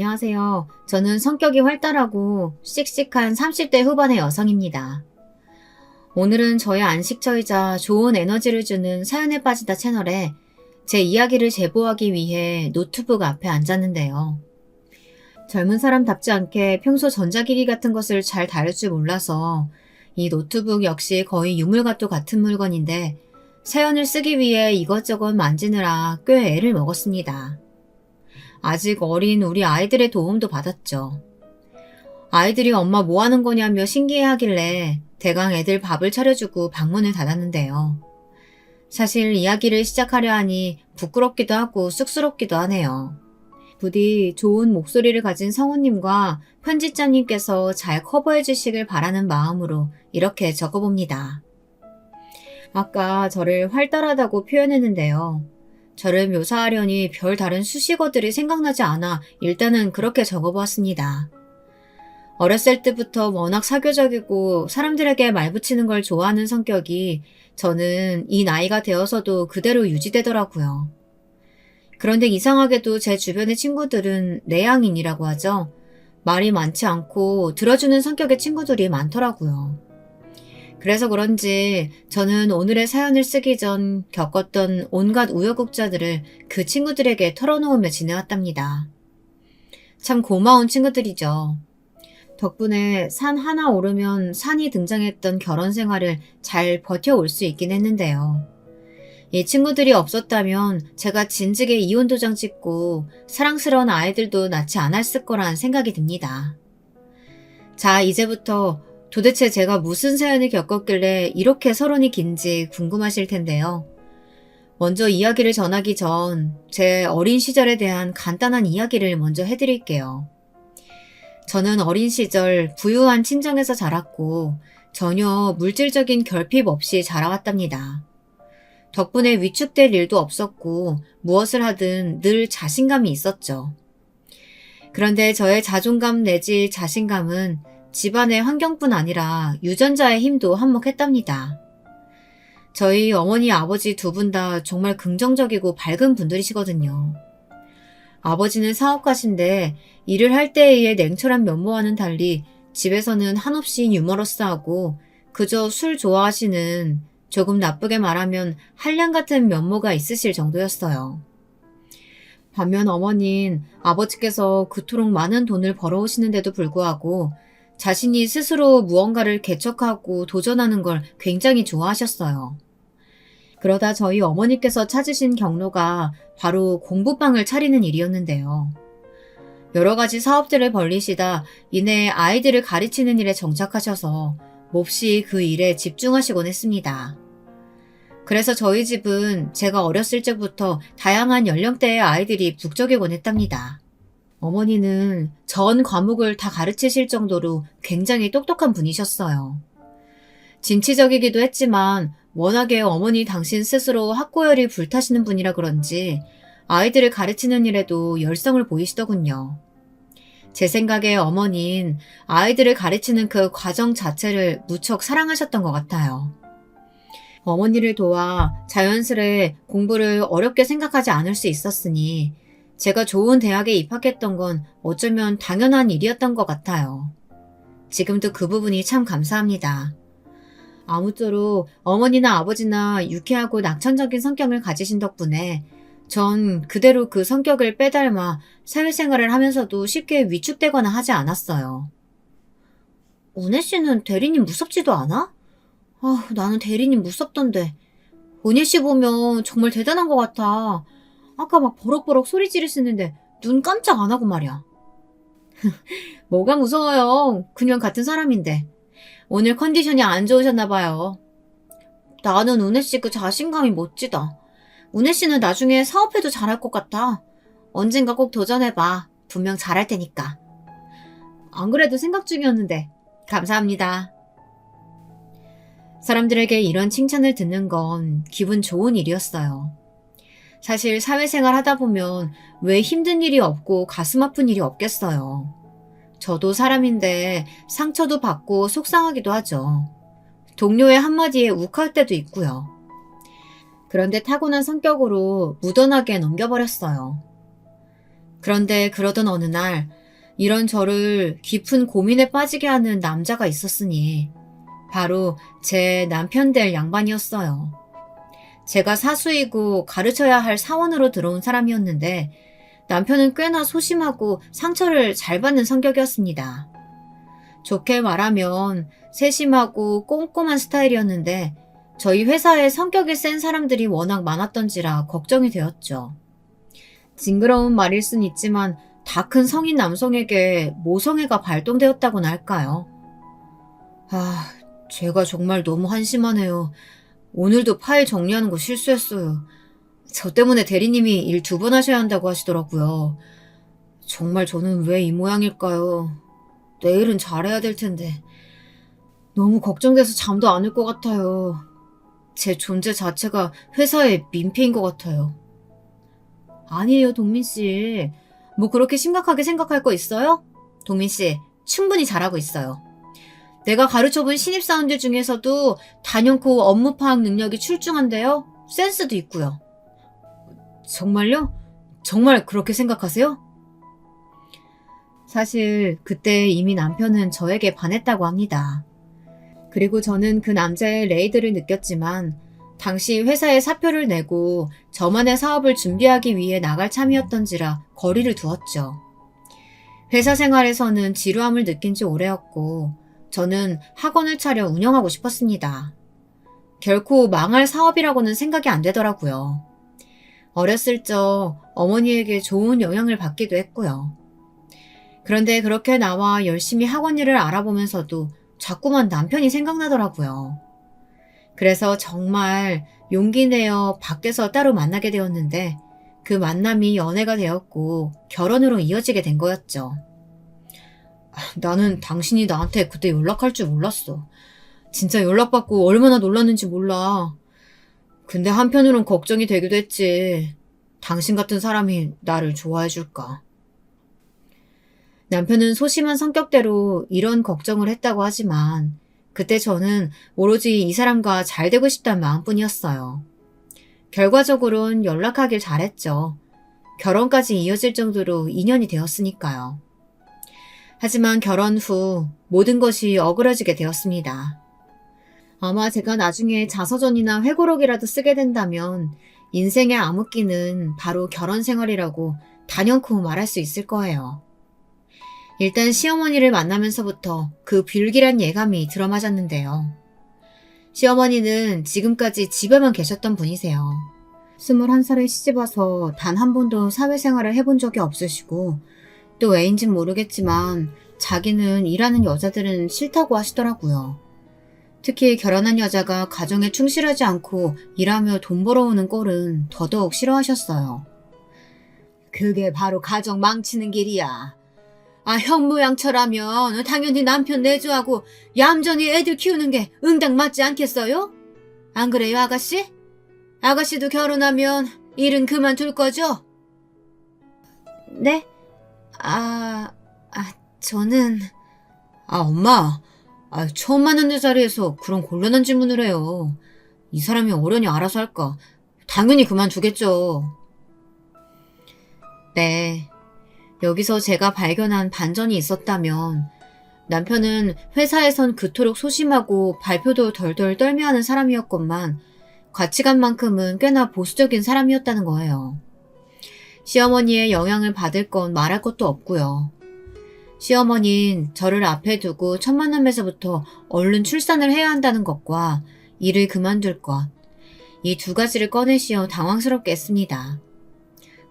안녕하세요. 저는 성격이 활달하고 씩씩한 30대 후반의 여성입니다. 오늘은 저의 안식처이자 좋은 에너지를 주는 사연에 빠지다 채널에 제 이야기를 제보하기 위해 노트북 앞에 앉았는데요. 젊은 사람답지 않게 평소 전자기기 같은 것을 잘 다룰 줄 몰라서 이 노트북 역시 거의 유물과도 같은 물건인데 사연을 쓰기 위해 이것저것 만지느라 꽤 애를 먹었습니다. 아직 어린 우리 아이들의 도움도 받았죠. 아이들이 엄마 뭐 하는 거냐며 신기해하길래 대강 애들 밥을 차려주고 방문을 닫았는데요. 사실 이야기를 시작하려 하니 부끄럽기도 하고 쑥스럽기도 하네요. 부디 좋은 목소리를 가진 성우님과 편집자님께서 잘 커버해 주시길 바라는 마음으로 이렇게 적어봅니다. 아까 저를 활달하다고 표현했는데요. 저를 묘사하려니 별 다른 수식어들이 생각나지 않아 일단은 그렇게 적어보았습니다. 어렸을 때부터 워낙 사교적이고 사람들에게 말 붙이는 걸 좋아하는 성격이 저는 이 나이가 되어서도 그대로 유지되더라고요. 그런데 이상하게도 제 주변의 친구들은 내향인이라고 하죠. 말이 많지 않고 들어주는 성격의 친구들이 많더라고요. 그래서 그런지 저는 오늘의 사연을 쓰기 전 겪었던 온갖 우여곡절들을 그 친구들에게 털어놓으며 지내왔답니다. 참 고마운 친구들이죠. 덕분에 산 하나 오르면 산이 등장했던 결혼 생활을 잘 버텨올 수 있긴 했는데요. 이 친구들이 없었다면 제가 진즉에 이혼 도장 찍고 사랑스러운 아이들도 낳지 않았을 거란 생각이 듭니다. 자, 이제부터 도대체 제가 무슨 사연을 겪었길래 이렇게 서론이 긴지 궁금하실 텐데요. 먼저 이야기를 전하기 전 제 어린 시절에 대한 간단한 이야기를 먼저 해드릴게요. 저는 어린 시절 부유한 친정에서 자랐고 전혀 물질적인 결핍 없이 자라왔답니다. 덕분에 위축될 일도 없었고 무엇을 하든 늘 자신감이 있었죠. 그런데 저의 자존감 내지 자신감은 집안의 환경뿐 아니라 유전자의 힘도 한몫했답니다. 저희 어머니 아버지 두 분 다 정말 긍정적이고 밝은 분들이시거든요. 아버지는 사업가신데 일을 할 때의 냉철한 면모와는 달리 집에서는 한없이 유머러스하고 그저 술 좋아하시는, 조금 나쁘게 말하면 한량 같은 면모가 있으실 정도였어요. 반면 어머니는 아버지께서 그토록 많은 돈을 벌어오시는데도 불구하고 자신이 스스로 무언가를 개척하고 도전하는 걸 굉장히 좋아하셨어요. 그러다 저희 어머니께서 찾으신 경로가 바로 공부방을 차리는 일이었는데요. 여러 가지 사업들을 벌리시다 이내 아이들을 가르치는 일에 정착하셔서 몹시 그 일에 집중하시곤 했습니다. 그래서 저희 집은 제가 어렸을 적부터 다양한 연령대의 아이들이 북적이곤 했답니다. 어머니는 전 과목을 다 가르치실 정도로 굉장히 똑똑한 분이셨어요. 진취적이기도 했지만 워낙에 어머니 당신 스스로 학고열이 불타시는 분이라 그런지 아이들을 가르치는 일에도 열성을 보이시더군요. 제 생각에 어머니는 아이들을 가르치는 그 과정 자체를 무척 사랑하셨던 것 같아요. 어머니를 도와 자연스레 공부를 어렵게 생각하지 않을 수 있었으니 제가 좋은 대학에 입학했던 건 어쩌면 당연한 일이었던 것 같아요. 지금도 그 부분이 참 감사합니다. 아무쪼록 어머니나 아버지나 유쾌하고 낙천적인 성격을 가지신 덕분에 전 그대로 그 성격을 빼닮아 사회생활을 하면서도 쉽게 위축되거나 하지 않았어요. 은혜 씨는 대리님 무섭지도 않아? 나는 대리님 무섭던데. 은혜 씨 보면 정말 대단한 것 같아. 아까 막 버럭버럭 소리 지르시는데 눈 깜짝 안 하고 말이야. 뭐가 무서워요. 그냥 같은 사람인데. 오늘 컨디션이 안 좋으셨나 봐요. 나는 은혜 씨 그 자신감이 멋지다. 은혜 씨는 나중에 사업해도 잘할 것 같아. 언젠가 꼭 도전해봐. 분명 잘할 테니까. 안 그래도 생각 중이었는데. 감사합니다. 사람들에게 이런 칭찬을 듣는 건 기분 좋은 일이었어요. 사실 사회생활 하다 보면 왜 힘든 일이 없고 가슴 아픈 일이 없겠어요. 저도 사람인데 상처도 받고 속상하기도 하죠. 동료의 한마디에 욱할 때도 있고요. 그런데 타고난 성격으로 무던하게 넘겨버렸어요. 그런데 그러던 어느 날 이런 저를 깊은 고민에 빠지게 하는 남자가 있었으니 바로 제 남편 될 양반이었어요. 제가 사수이고 가르쳐야 할 사원으로 들어온 사람이었는데 남편은 꽤나 소심하고 상처를 잘 받는 성격이었습니다. 좋게 말하면 세심하고 꼼꼼한 스타일이었는데 저희 회사에 성격이 센 사람들이 워낙 많았던지라 걱정이 되었죠. 징그러운 말일 순 있지만 다 큰 성인 남성에게 모성애가 발동되었다고나 할까요? 제가 정말 너무 한심하네요. 오늘도 파일 정리하는 거 실수했어요. 저 때문에 대리님이 일 2번 하셔야 한다고 하시더라고요. 정말 저는 왜 이 모양일까요? 내일은 잘해야 될 텐데. 너무 걱정돼서 잠도 안 올 것 같아요. 제 존재 자체가 회사의 민폐인 것 같아요. 아니에요, 동민씨. 뭐 그렇게 심각하게 생각할 거 있어요? 동민씨, 충분히 잘하고 있어요. 내가 가르쳐본 신입사원들 중에서도 단연코 업무 파악 능력이 출중한데요. 센스도 있고요. 정말요? 정말 그렇게 생각하세요? 사실 그때 이미 남편은 저에게 반했다고 합니다. 그리고 저는 그 남자의 레이드를 느꼈지만 당시 회사에 사표를 내고 저만의 사업을 준비하기 위해 나갈 참이었던지라 거리를 두었죠. 회사 생활에서는 지루함을 느낀 지 오래였고 저는 학원을 차려 운영하고 싶었습니다. 결코 망할 사업이라고는 생각이 안 되더라고요. 어렸을 적 어머니에게 좋은 영향을 받기도 했고요. 그런데 그렇게 나와 열심히 학원 일을 알아보면서도 자꾸만 남편이 생각나더라고요. 그래서 정말 용기 내어 밖에서 따로 만나게 되었는데 그 만남이 연애가 되었고 결혼으로 이어지게 된 거였죠. 나는 당신이 나한테 그때 연락할 줄 몰랐어. 진짜 연락받고 얼마나 놀랐는지 몰라. 근데 한편으론 걱정이 되기도 했지. 당신 같은 사람이 나를 좋아해 줄까. 남편은 소심한 성격대로 이런 걱정을 했다고 하지만 그때 저는 오로지 이 사람과 잘 되고 싶다는 마음뿐이었어요. 결과적으론 연락하길 잘했죠. 결혼까지 이어질 정도로 인연이 되었으니까요. 하지만 결혼 후 모든 것이 어그러지게 되었습니다. 아마 제가 나중에 자서전이나 회고록이라도 쓰게 된다면 인생의 암흑기는 바로 결혼 생활이라고 단연코 말할 수 있을 거예요. 일단 시어머니를 만나면서부터 그 불길한 예감이 들어맞았는데요. 시어머니는 지금까지 집에만 계셨던 분이세요. 21살에 시집와서 단 한 번도 사회생활을 해본 적이 없으시고 또 왜인진 모르겠지만 자기는 일하는 여자들은 싫다고 하시더라고요. 특히 결혼한 여자가 가정에 충실하지 않고 일하며 돈 벌어오는 꼴은 더더욱 싫어하셨어요. 그게 바로 가정 망치는 길이야. 형 모양처라면 당연히 남편 내조하고 얌전히 애들 키우는 게 응당 맞지 않겠어요? 안 그래요, 아가씨? 아가씨도 결혼하면 일은 그만둘 거죠? 네? 저는... 엄마. 처음 만난 자리에서 그런 곤란한 질문을 해요. 이 사람이 어련히 알아서 할까? 당연히 그만두겠죠. 네. 여기서 제가 발견한 반전이 있었다면 남편은 회사에선 그토록 소심하고 발표도 덜덜 떨며 하는 사람이었건만 가치관만큼은 꽤나 보수적인 사람이었다는 거예요. 시어머니의 영향을 받을 건 말할 것도 없고요. 시어머니는 저를 앞에 두고 첫 만남에서부터 얼른 출산을 해야 한다는 것과 일을 그만둘 것, 이 2가지를 꺼내시어 당황스럽게 했습니다.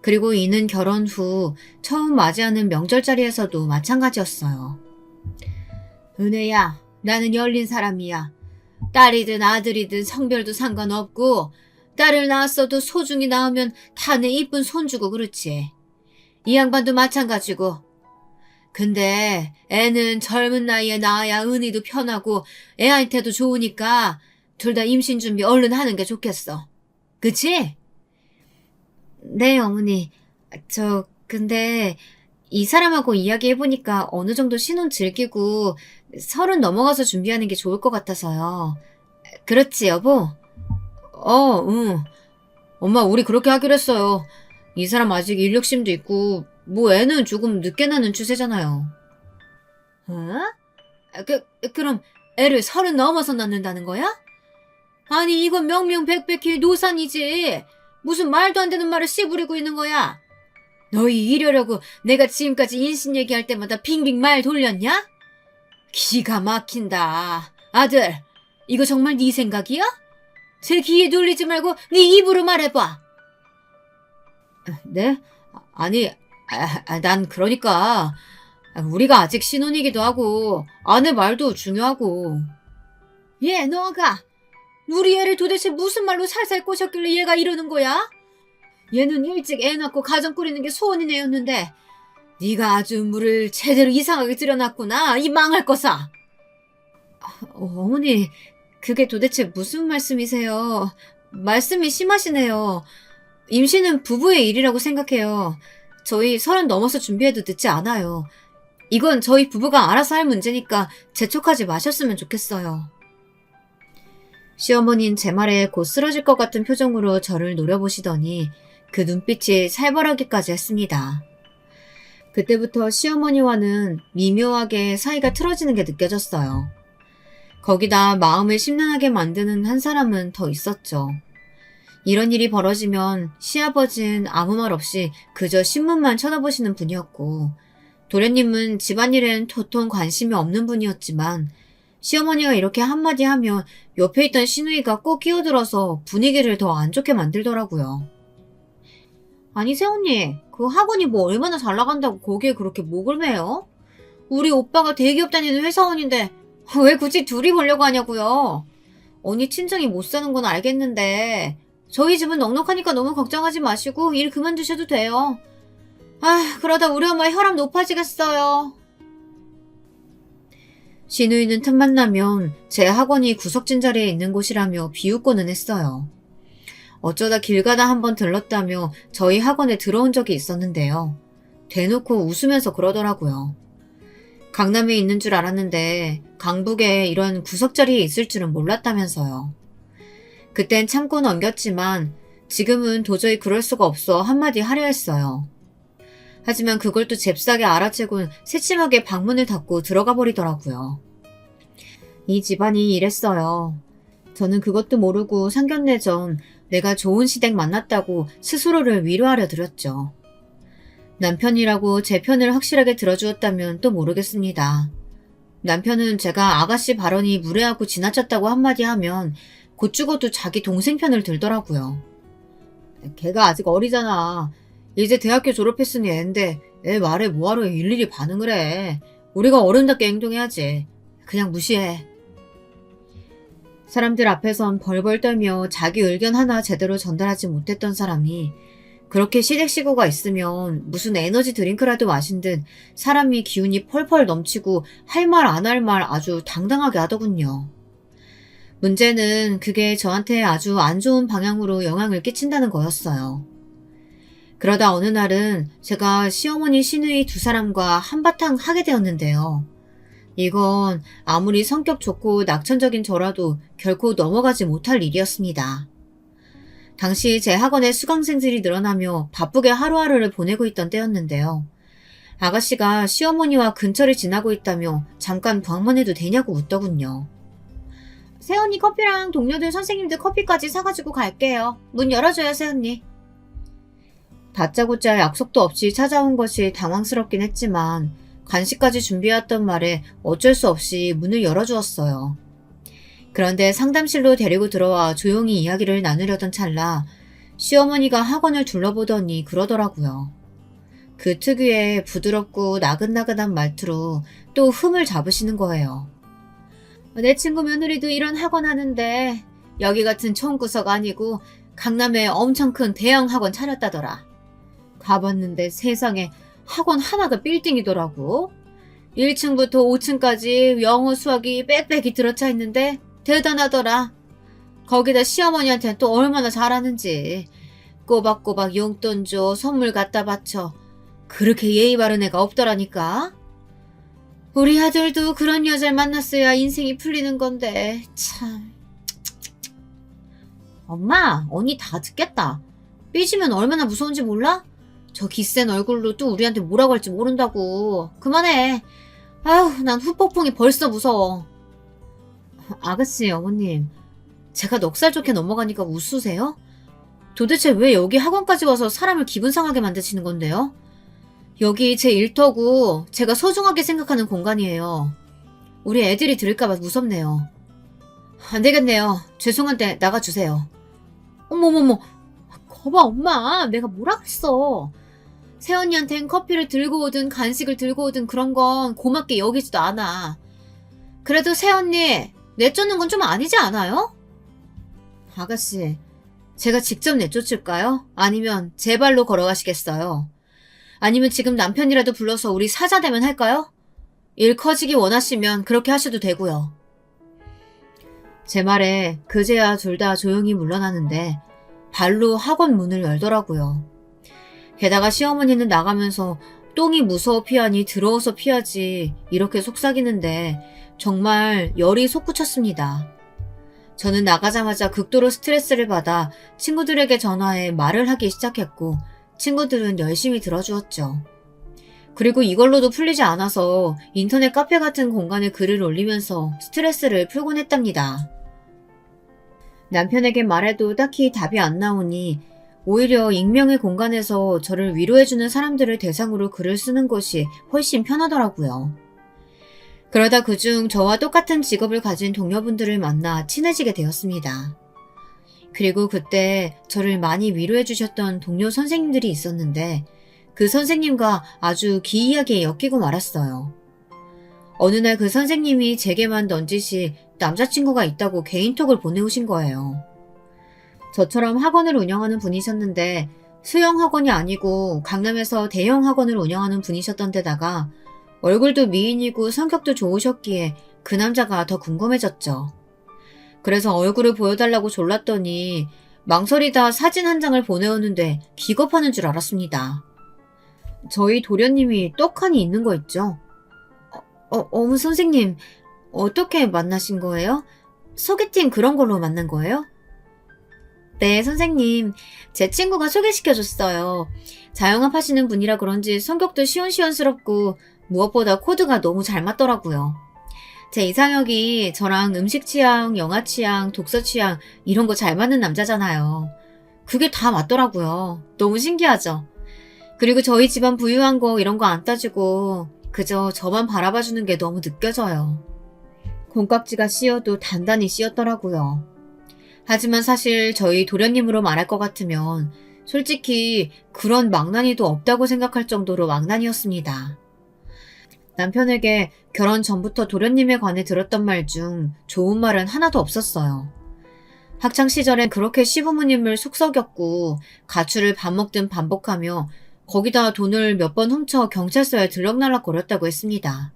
그리고 이는 결혼 후 처음 맞이하는 명절 자리에서도 마찬가지였어요. 은혜야, 나는 열린 사람이야. 딸이든 아들이든 성별도 상관없고 딸을 낳았어도 소중히 낳으면 다 내 이쁜 손주고 그렇지. 이 양반도 마찬가지고. 근데 애는 젊은 나이에 낳아야 은희도 편하고 애한테도 좋으니까 둘 다 임신 준비 얼른 하는 게 좋겠어. 그치? 네, 어머니. 근데 이 사람하고 이야기해보니까 어느 정도 신혼 즐기고 30 넘어가서 준비하는 게 좋을 것 같아서요. 그렇지, 여보? 응. 엄마, 우리 그렇게 하기로 했어요. 이 사람 아직 일 욕심도 있고 뭐 애는 조금 늦게 낳는 추세잖아요. 어? 그럼 애를 30 넘어서 낳는다는 거야? 아니 이건 명명백백히 노산이지. 무슨 말도 안 되는 말을 씨부리고 있는 거야. 너희 이러려고 내가 지금까지 인신 얘기할 때마다 빙빙 말 돌렸냐? 기가 막힌다. 아들, 이거 정말 네 생각이야? 제 귀에 눌리지 말고 네 입으로 말해봐. 네? 아니, 난 그러니까 우리가 아직 신혼이기도 하고 아내 말도 중요하고. 얘 너가 우리 애를 도대체 무슨 말로 살살 꼬셨길래 얘가 이러는 거야? 얘는 일찍 애 낳고 가정 꾸리는 게 소원인 애였는데 네가 아주 물을 제대로 이상하게 들여놨구나. 이 망할 거사. 어머니, 그게 도대체 무슨 말씀이세요? 말씀이 심하시네요. 임신은 부부의 일이라고 생각해요. 저희 30 넘어서 준비해도 늦지 않아요. 이건 저희 부부가 알아서 할 문제니까 재촉하지 마셨으면 좋겠어요. 시어머니는 제 말에 곧 쓰러질 것 같은 표정으로 저를 노려보시더니 그 눈빛이 살벌하기까지 했습니다. 그때부터 시어머니와는 미묘하게 사이가 틀어지는 게 느껴졌어요. 거기다 마음을 심란하게 만드는 한 사람은 더 있었죠. 이런 일이 벌어지면 시아버지는 아무 말 없이 그저 신문만 쳐다보시는 분이었고, 도련님은 집안일엔 도통 관심이 없는 분이었지만 시어머니가 이렇게 한마디 하면 옆에 있던 시누이가 꼭 끼어들어서 분위기를 더 안 좋게 만들더라고요. 아니 새언니, 그 학원이 뭐 얼마나 잘 나간다고 거기에 그렇게 목을 매요? 우리 오빠가 대기업 다니는 회사원인데 왜 굳이 둘이 보려고 하냐고요? 언니 친정이 못 사는 건 알겠는데 저희 집은 넉넉하니까 너무 걱정하지 마시고 일 그만두셔도 돼요. 그러다 우리 엄마 혈압 높아지겠어요. 시누이는 틈만 나면 제 학원이 구석진 자리에 있는 곳이라며 비웃고는 했어요. 어쩌다 길 가다 한번 들렀다며 저희 학원에 들어온 적이 있었는데요. 대놓고 웃으면서 그러더라고요. 강남에 있는 줄 알았는데 강북에 이런 구석자리에 있을 줄은 몰랐다면서요. 그땐 참고 넘겼지만 지금은 도저히 그럴 수가 없어 한마디 하려 했어요. 하지만 그걸 또 잽싸게 알아채곤 새침하게 방문을 닫고 들어가 버리더라고요. 이 집안이 이랬어요. 저는 그것도 모르고 상견례 전 내가 좋은 시댁 만났다고 스스로를 위로하려 들었죠. 남편이라고 제 편을 확실하게 들어주었다면 또 모르겠습니다. 남편은 제가 아가씨 발언이 무례하고 지나쳤다고 한마디 하면 곧 죽어도 자기 동생 편을 들더라고요. 걔가 아직 어리잖아. 이제 대학교 졸업했으니 애인데 애 말에 뭐하러 일일이 반응을 해. 우리가 어른답게 행동해야지. 그냥 무시해. 사람들 앞에선 벌벌 떨며 자기 의견 하나 제대로 전달하지 못했던 사람이 그렇게 시댁식구가 있으면 무슨 에너지 드링크라도 마신 듯 사람이 기운이 펄펄 넘치고 할 말 안 할 말 아주 당당하게 하더군요. 문제는 그게 저한테 아주 안 좋은 방향으로 영향을 끼친다는 거였어요. 그러다 어느 날은 제가 시어머니 시누이 두 사람과 한바탕 하게 되었는데요. 이건 아무리 성격 좋고 낙천적인 저라도 결코 넘어가지 못할 일이었습니다. 당시 제 학원에 수강생들이 늘어나며 바쁘게 하루하루를 보내고 있던 때였는데요. 아가씨가 시어머니와 근처를 지나고 있다며 잠깐 방문해도 되냐고 묻더군요. 새언니 커피랑 동료들 선생님들 커피까지 사가지고 갈게요. 문 열어줘요, 새언니. 다짜고짜 약속도 없이 찾아온 것이 당황스럽긴 했지만 간식까지 준비해왔던 말에 어쩔 수 없이 문을 열어주었어요. 그런데 상담실로 데리고 들어와 조용히 이야기를 나누려던 찰나 시어머니가 학원을 둘러보더니 그러더라고요. 그 특유의 부드럽고 나긋나긋한 말투로 또 흠을 잡으시는 거예요. 내 친구 며느리도 이런 학원 하는데 여기 같은 촌구석 아니고 강남에 엄청 큰 대형 학원 차렸다더라. 가봤는데 세상에 학원 하나가 빌딩이더라고. 1층부터 5층까지 영어 수학이 빽빽이 들어차 있는데 대단하더라. 거기다 시어머니한테는 또 얼마나 잘하는지. 꼬박꼬박 용돈 줘, 선물 갖다 바쳐. 그렇게 예의 바른 애가 없더라니까. 우리 아들도 그런 여자를 만났어야 인생이 풀리는 건데 참. 엄마, 언니 다 듣겠다. 삐지면 얼마나 무서운지 몰라? 저 기센 얼굴로 또 우리한테 뭐라고 할지 모른다고. 그만해. 아휴, 난 후폭풍이 벌써 무서워. 아가씨, 어머님. 제가 넉살 좋게 넘어가니까 웃으세요? 도대체 왜 여기 학원까지 와서 사람을 기분 상하게 만드시는 건데요? 여기 제 일터고 제가 소중하게 생각하는 공간이에요. 우리 애들이 들을까봐 무섭네요. 안 되겠네요. 죄송한데 나가주세요. 어머머머. 거봐 엄마. 내가 뭐라 그랬어. 새언니한텐 커피를 들고 오든 간식을 들고 오든 그런 건 고맙게 여기지도 않아. 그래도 새언니 내쫓는 건 좀 아니지 않아요? 아가씨, 제가 직접 내쫓을까요? 아니면 제 발로 걸어가시겠어요? 아니면 지금 남편이라도 불러서 우리 사자대면 할까요? 일 커지기 원하시면 그렇게 하셔도 되고요. 제 말에 그제야 둘 다 조용히 물러나는데 발로 학원 문을 열더라고요. 게다가 시어머니는 나가면서 똥이 무서워 피하니 더러워서 피하지 이렇게 속삭이는데 정말 열이 솟구쳤습니다. 저는 나가자마자 극도로 스트레스를 받아 친구들에게 전화해 말을 하기 시작했고 친구들은 열심히 들어주었죠. 그리고 이걸로도 풀리지 않아서 인터넷 카페 같은 공간에 글을 올리면서 스트레스를 풀곤 했답니다. 남편에게 말해도 딱히 답이 안 나오니 오히려 익명의 공간에서 저를 위로해주는 사람들을 대상으로 글을 쓰는 것이 훨씬 편하더라고요. 그러다 그중 저와 똑같은 직업을 가진 동료분들을 만나 친해지게 되었습니다. 그리고 그때 저를 많이 위로해주셨던 동료 선생님들이 있었는데 그 선생님과 아주 기이하게 엮이고 말았어요. 어느 날 그 선생님이 제게만 넌지시 남자친구가 있다고 개인톡을 보내오신 거예요. 저처럼 학원을 운영하는 분이셨는데 수영 학원이 아니고 강남에서 대형 학원을 운영하는 분이셨던 데다가 얼굴도 미인이고 성격도 좋으셨기에 그 남자가 더 궁금해졌죠. 그래서 얼굴을 보여달라고 졸랐더니 망설이다 사진 한 장을 보내오는데 기겁하는 줄 알았습니다. 저희 도련님이 떡하니 있는 거 있죠? 어머 선생님, 어떻게 만나신 거예요? 소개팅 그런 걸로 만난 거예요? 네, 선생님. 제 친구가 소개시켜줬어요. 자영업 하시는 분이라 그런지 성격도 시원시원스럽고 무엇보다 코드가 너무 잘 맞더라고요. 제 이상형이 저랑 음식 취향, 영화 취향, 독서 취향 이런 거 잘 맞는 남자잖아요. 그게 다 맞더라고요. 너무 신기하죠? 그리고 저희 집안 부유한 거 이런 거 안 따지고 그저 저만 바라봐주는 게 너무 느껴져요. 콩깍지가 씌어도 단단히 씌었더라고요. 하지만 사실 저희 도련님으로 말할 것 같으면 솔직히 그런 망나니도 없다고 생각할 정도로 망나니였습니다. 남편에게 결혼 전부터 도련님에 관해 들었던 말 중 좋은 말은 하나도 없었어요. 학창시절엔 그렇게 시부모님을 속썩였고 가출을 밥 먹든 반복하며 거기다 돈을 몇 번 훔쳐 경찰서에 들락날락거렸다고 했습니다.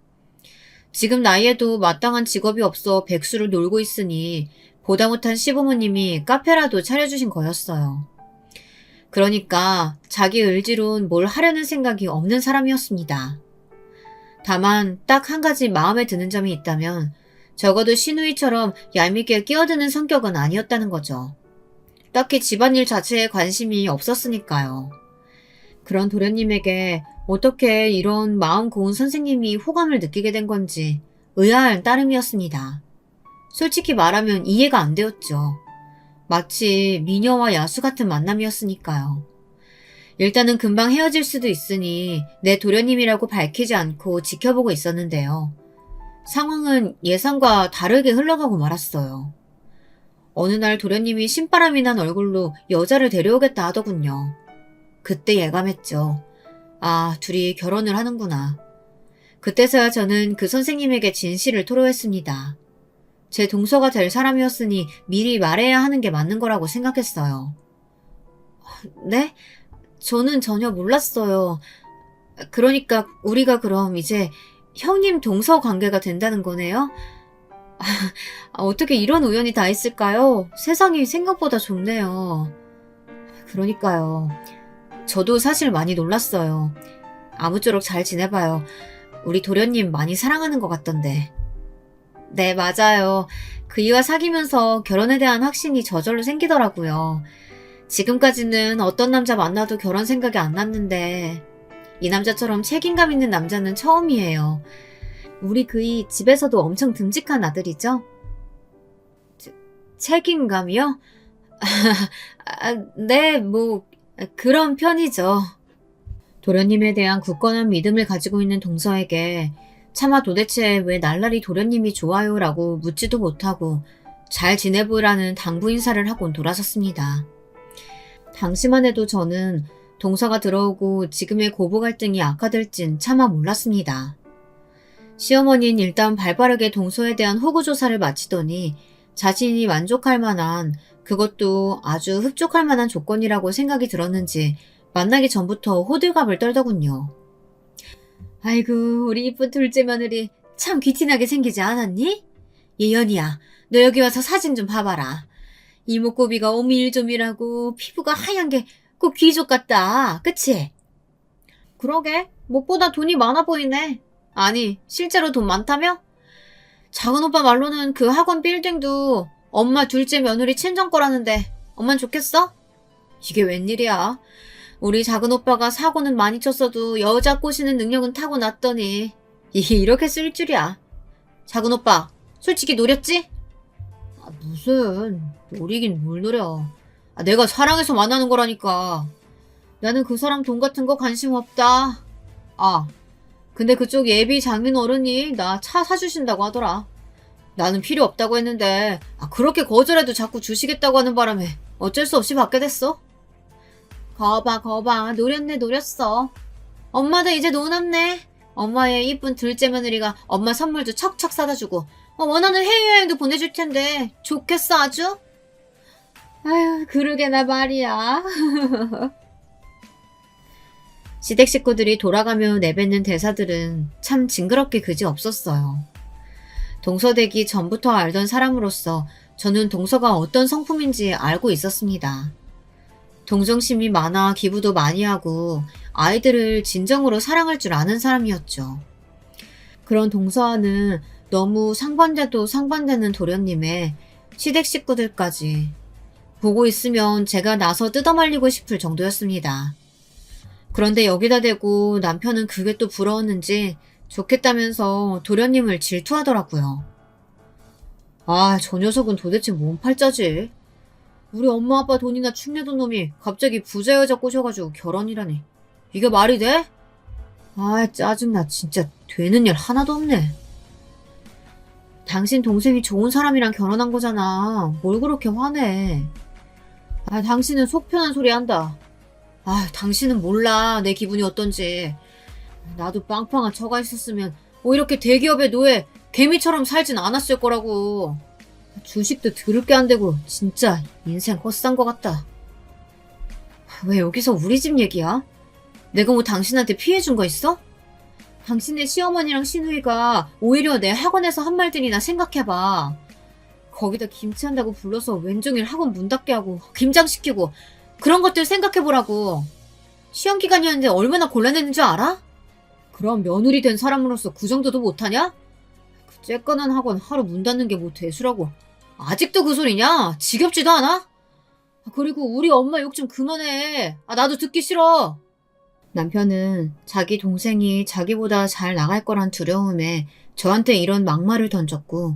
지금 나이에도 마땅한 직업이 없어 백수를 놀고 있으니 보다 못한 시부모님이 카페라도 차려주신 거였어요. 그러니까 자기 의지론 뭘 하려는 생각이 없는 사람이었습니다. 다만 딱 한 가지 마음에 드는 점이 있다면 적어도 시누이처럼 얄밉게 끼어드는 성격은 아니었다는 거죠. 딱히 집안일 자체에 관심이 없었으니까요. 그런 도련님에게 어떻게 이런 마음 고운 선생님이 호감을 느끼게 된 건지 의아할 따름이었습니다. 솔직히 말하면 이해가 안 되었죠. 마치 미녀와 야수 같은 만남이었으니까요. 일단은 금방 헤어질 수도 있으니 내 도련님이라고 밝히지 않고 지켜보고 있었는데요. 상황은 예상과 다르게 흘러가고 말았어요. 어느 날 도련님이 신바람이 난 얼굴로 여자를 데려오겠다 하더군요. 그때 예감했죠. 아, 둘이 결혼을 하는구나. 그때서야 저는 그 선생님에게 진실을 토로했습니다. 제 동서가 될 사람이었으니 미리 말해야 하는 게 맞는 거라고 생각했어요. 네? 저는 전혀 몰랐어요. 그러니까 우리가 그럼 이제 형님 동서 관계가 된다는 거네요? 어떻게 이런 우연이 다 있을까요? 세상이 생각보다 좁네요. 그러니까요. 저도 사실 많이 놀랐어요. 아무쪼록 잘 지내봐요. 우리 도련님 많이 사랑하는 것 같던데. 네, 맞아요. 그이와 사귀면서 결혼에 대한 확신이 저절로 생기더라고요. 지금까지는 어떤 남자 만나도 결혼 생각이 안 났는데 이 남자처럼 책임감 있는 남자는 처음이에요. 우리 그이 집에서도 엄청 듬직한 아들이죠? 책임감이요? 네, 그런 편이죠. 도련님에 대한 굳건한 믿음을 가지고 있는 동서에게 차마 도대체 왜 날라리 도련님이 좋아요 라고 묻지도 못하고 잘 지내보라는 당부 인사를 하곤 돌아섰습니다. 당시만 해도 저는 동서가 들어오고 지금의 고부 갈등이 악화될진 차마 몰랐습니다. 시어머니는 일단 발빠르게 동서에 대한 호구조사를 마치더니 자신이 만족할 만한, 그것도 아주 흡족할 만한 조건이라고 생각이 들었는지 만나기 전부터 호들갑을 떨더군요. 아이고, 우리 이쁜 둘째 며느리 참 귀티나게 생기지 않았니? 예연이야, 너 여기 와서 사진 좀 봐봐라. 이목구비가 오밀조밀하고 피부가 하얀 게 꼭 귀족 같다. 그치? 그러게, 무엇보다 돈이 많아 보이네. 아니, 실제로 돈 많다며? 작은 오빠 말로는 그 학원 빌딩도 엄마 둘째 며느리 친정 거라는데 엄만 좋겠어? 이게 웬일이야. 우리 작은 오빠가 사고는 많이 쳤어도 여자 꼬시는 능력은 타고났더니 이렇게 쓸 줄이야. 작은 오빠, 솔직히 노렸지? 무슨 노리긴 뭘 노려. 내가 사랑해서 만나는 거라니까. 나는 그 사람 돈 같은 거 관심 없다. 근데 그쪽 예비 장인 어른이 나 차 사주신다고 하더라. 나는 필요 없다고 했는데 그렇게 거절해도 자꾸 주시겠다고 하는 바람에 어쩔 수 없이 받게 됐어. 거봐 노렸어. 엄마도 이제 노났네. 엄마의 이쁜 둘째 며느리가 엄마 선물도 척척 사다 주고 원하는 해외여행도 보내줄 텐데 좋겠어 아주? 아휴, 그러게나 말이야. 시댁 식구들이 돌아가며 내뱉는 대사들은 참 징그럽게 그지 없었어요. 동서되기 전부터 알던 사람으로서 저는 동서가 어떤 성품인지 알고 있었습니다. 동정심이 많아 기부도 많이 하고 아이들을 진정으로 사랑할 줄 아는 사람이었죠. 그런 동서와는 너무 상반돼도 상반되는 도련님의 시댁 식구들까지 보고 있으면 제가 나서 뜯어말리고 싶을 정도였습니다. 그런데 여기다 대고 남편은 그게 또 부러웠는지 좋겠다면서 도련님을 질투하더라고요. 저 녀석은 도대체 뭔 팔자지? 우리 엄마 아빠 돈이나 축내던 놈이 갑자기 부자 여자 꼬셔가지고 결혼이라니. 이게 말이 돼? 짜증나. 진짜 되는 일 하나도 없네. 당신 동생이 좋은 사람이랑 결혼한 거잖아. 뭘 그렇게 화내. 당신은 속 편한 소리 한다. 당신은 몰라 내 기분이 어떤지. 나도 빵빵한 처가 있었으면 이렇게 대기업의 노예 개미처럼 살진 않았을 거라고. 주식도 더럽게 안 되고 진짜 인생 헛산 것 같다. 왜 여기서 우리 집 얘기야? 내가 당신한테 피해 준 거 있어? 당신의 시어머니랑 시누이가 오히려 내 학원에서 한 말들이나 생각해봐. 거기다 김치한다고 불러서 왼종일 학원 문 닫게 하고 김장시키고 그런 것들 생각해보라고. 시험기간이었는데 얼마나 곤란했는 줄 알아? 그럼 며느리 된 사람으로서 그 정도도 못하냐? 그 쬐끈한 학원 하루 문 닫는 게 뭐 대수라고. 아직도 그 소리냐? 지겹지도 않아? 그리고 우리 엄마 욕 좀 그만해. 나도 듣기 싫어. 남편은 자기 동생이 자기보다 잘 나갈 거란 두려움에 저한테 이런 막말을 던졌고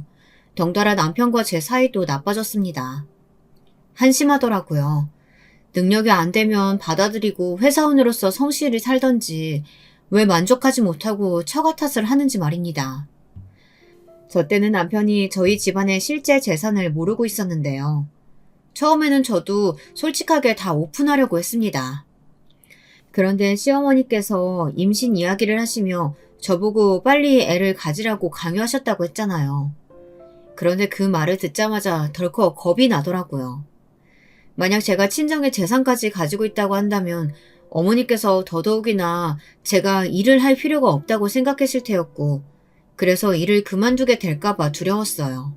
덩달아 남편과 제 사이도 나빠졌습니다. 한심하더라고요. 능력이 안 되면 받아들이고 회사원으로서 성실히 살던지 왜 만족하지 못하고 처가 탓을 하는지 말입니다. 저 때는 남편이 저희 집안의 실제 재산을 모르고 있었는데요. 처음에는 저도 솔직하게 다 오픈하려고 했습니다. 그런데 시어머니께서 임신 이야기를 하시며 저보고 빨리 애를 가지라고 강요하셨다고 했잖아요. 그런데 그 말을 듣자마자 덜컥 겁이 나더라고요. 만약 제가 친정의 재산까지 가지고 있다고 한다면 어머니께서 더더욱이나 제가 일을 할 필요가 없다고 생각하실 테였고 그래서 일을 그만두게 될까봐 두려웠어요.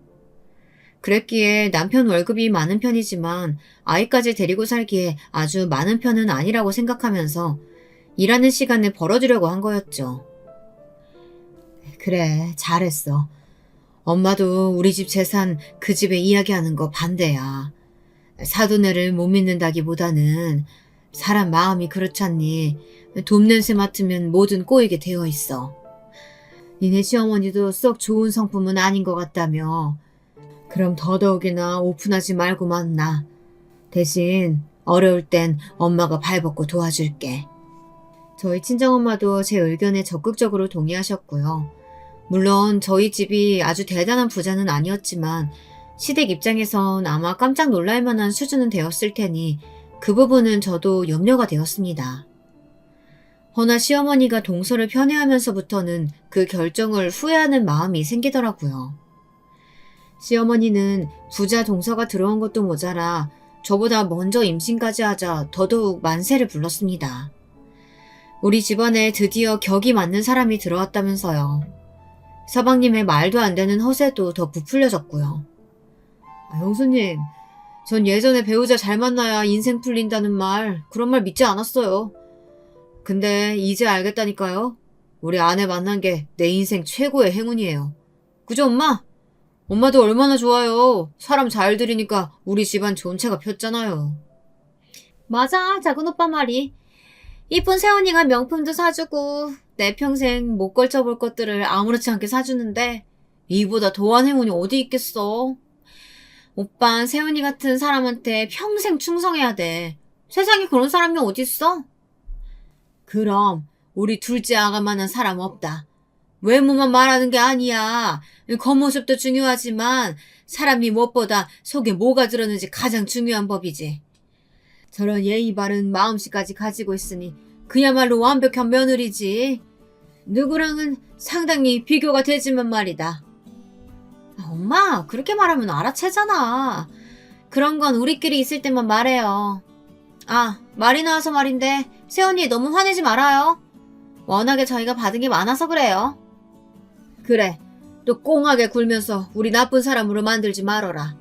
그랬기에 남편 월급이 많은 편이지만 아이까지 데리고 살기에 아주 많은 편은 아니라고 생각하면서 일하는 시간을 벌어주려고 한 거였죠. 그래, 잘했어. 엄마도 우리 집 재산 그 집에 이야기하는 거 반대야. 사돈네를 못 믿는다기보다는 사람 마음이 그렇잖니. 돕 냄새 맡으면 뭐든 꼬이게 되어 있어. 니네 시어머니도 썩 좋은 성품은 아닌 것 같다며. 그럼 더더욱이나 오픈하지 말고 만나. 대신 어려울 땐 엄마가 발벗고 도와줄게. 저희 친정엄마도 제 의견에 적극적으로 동의하셨고요. 물론 저희 집이 아주 대단한 부자는 아니었지만 시댁 입장에선 아마 깜짝 놀랄 만한 수준은 되었을 테니 그 부분은 저도 염려가 되었습니다. 허나 시어머니가 동서를 편애하면서부터는 그 결정을 후회하는 마음이 생기더라고요. 시어머니는 부자 동서가 들어온 것도 모자라 저보다 먼저 임신까지 하자 더더욱 만세를 불렀습니다. 우리 집안에 드디어 격이 맞는 사람이 들어왔다면서요. 서방님의 말도 안 되는 허세도 더 부풀려졌고요. 형수님, 전 예전에 배우자 잘 만나야 인생 풀린다는 말, 그런 말 믿지 않았어요. 근데 이제 알겠다니까요. 우리 아내 만난 게 내 인생 최고의 행운이에요. 그죠, 엄마? 엄마도 얼마나 좋아요. 사람 잘 들이니까 우리 집안 전체가 폈잖아요. 맞아, 작은 오빠 말이. 이쁜 새언니가 명품도 사주고 내 평생 못 걸쳐볼 것들을 아무렇지 않게 사주는데 이보다 더한 행운이 어디 있겠어. 오빤 새언니 같은 사람한테 평생 충성해야 돼. 세상에 그런 사람이 어딨어? 그럼 우리 둘째 아가만한 사람 없다. 외모만 말하는 게 아니야. 겉모습도 중요하지만 사람이 무엇보다 속에 뭐가 들었는지 가장 중요한 법이지. 저런 예의 바른 마음씨까지 가지고 있으니 그야말로 완벽한 며느리지. 누구랑은 상당히 비교가 되지만 말이다. 엄마, 그렇게 말하면 알아채잖아. 그런 건 우리끼리 있을 때만 말해요. 아, 말이 나와서 말인데 새언니 너무 화내지 말아요. 워낙에 저희가 받은 게 많아서 그래요. 그래, 또 꽁하게 굴면서 우리 나쁜 사람으로 만들지 말어라.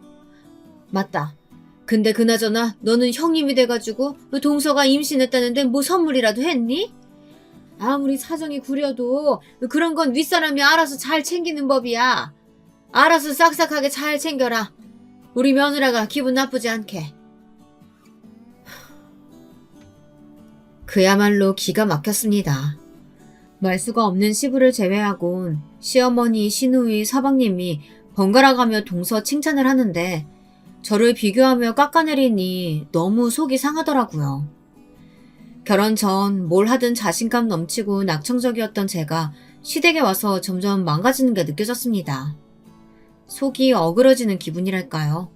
맞다. 근데 그나저나 너는 형님이 돼가지고 동서가 임신했다는데 뭐 선물이라도 했니? 아무리 사정이 구려도 그런 건 윗사람이 알아서 잘 챙기는 법이야. 알아서 싹싹하게 잘 챙겨라. 우리 며느라가 기분 나쁘지 않게. 그야말로 기가 막혔습니다. 말수가 없는 시부를 제외하곤 시어머니, 시누이, 서방님이 번갈아가며 동서 칭찬을 하는데 저를 비교하며 깎아내리니 너무 속이 상하더라고요. 결혼 전 뭘 하든 자신감 넘치고 낙천적이었던 제가 시댁에 와서 점점 망가지는 게 느껴졌습니다. 속이 어그러지는 기분이랄까요.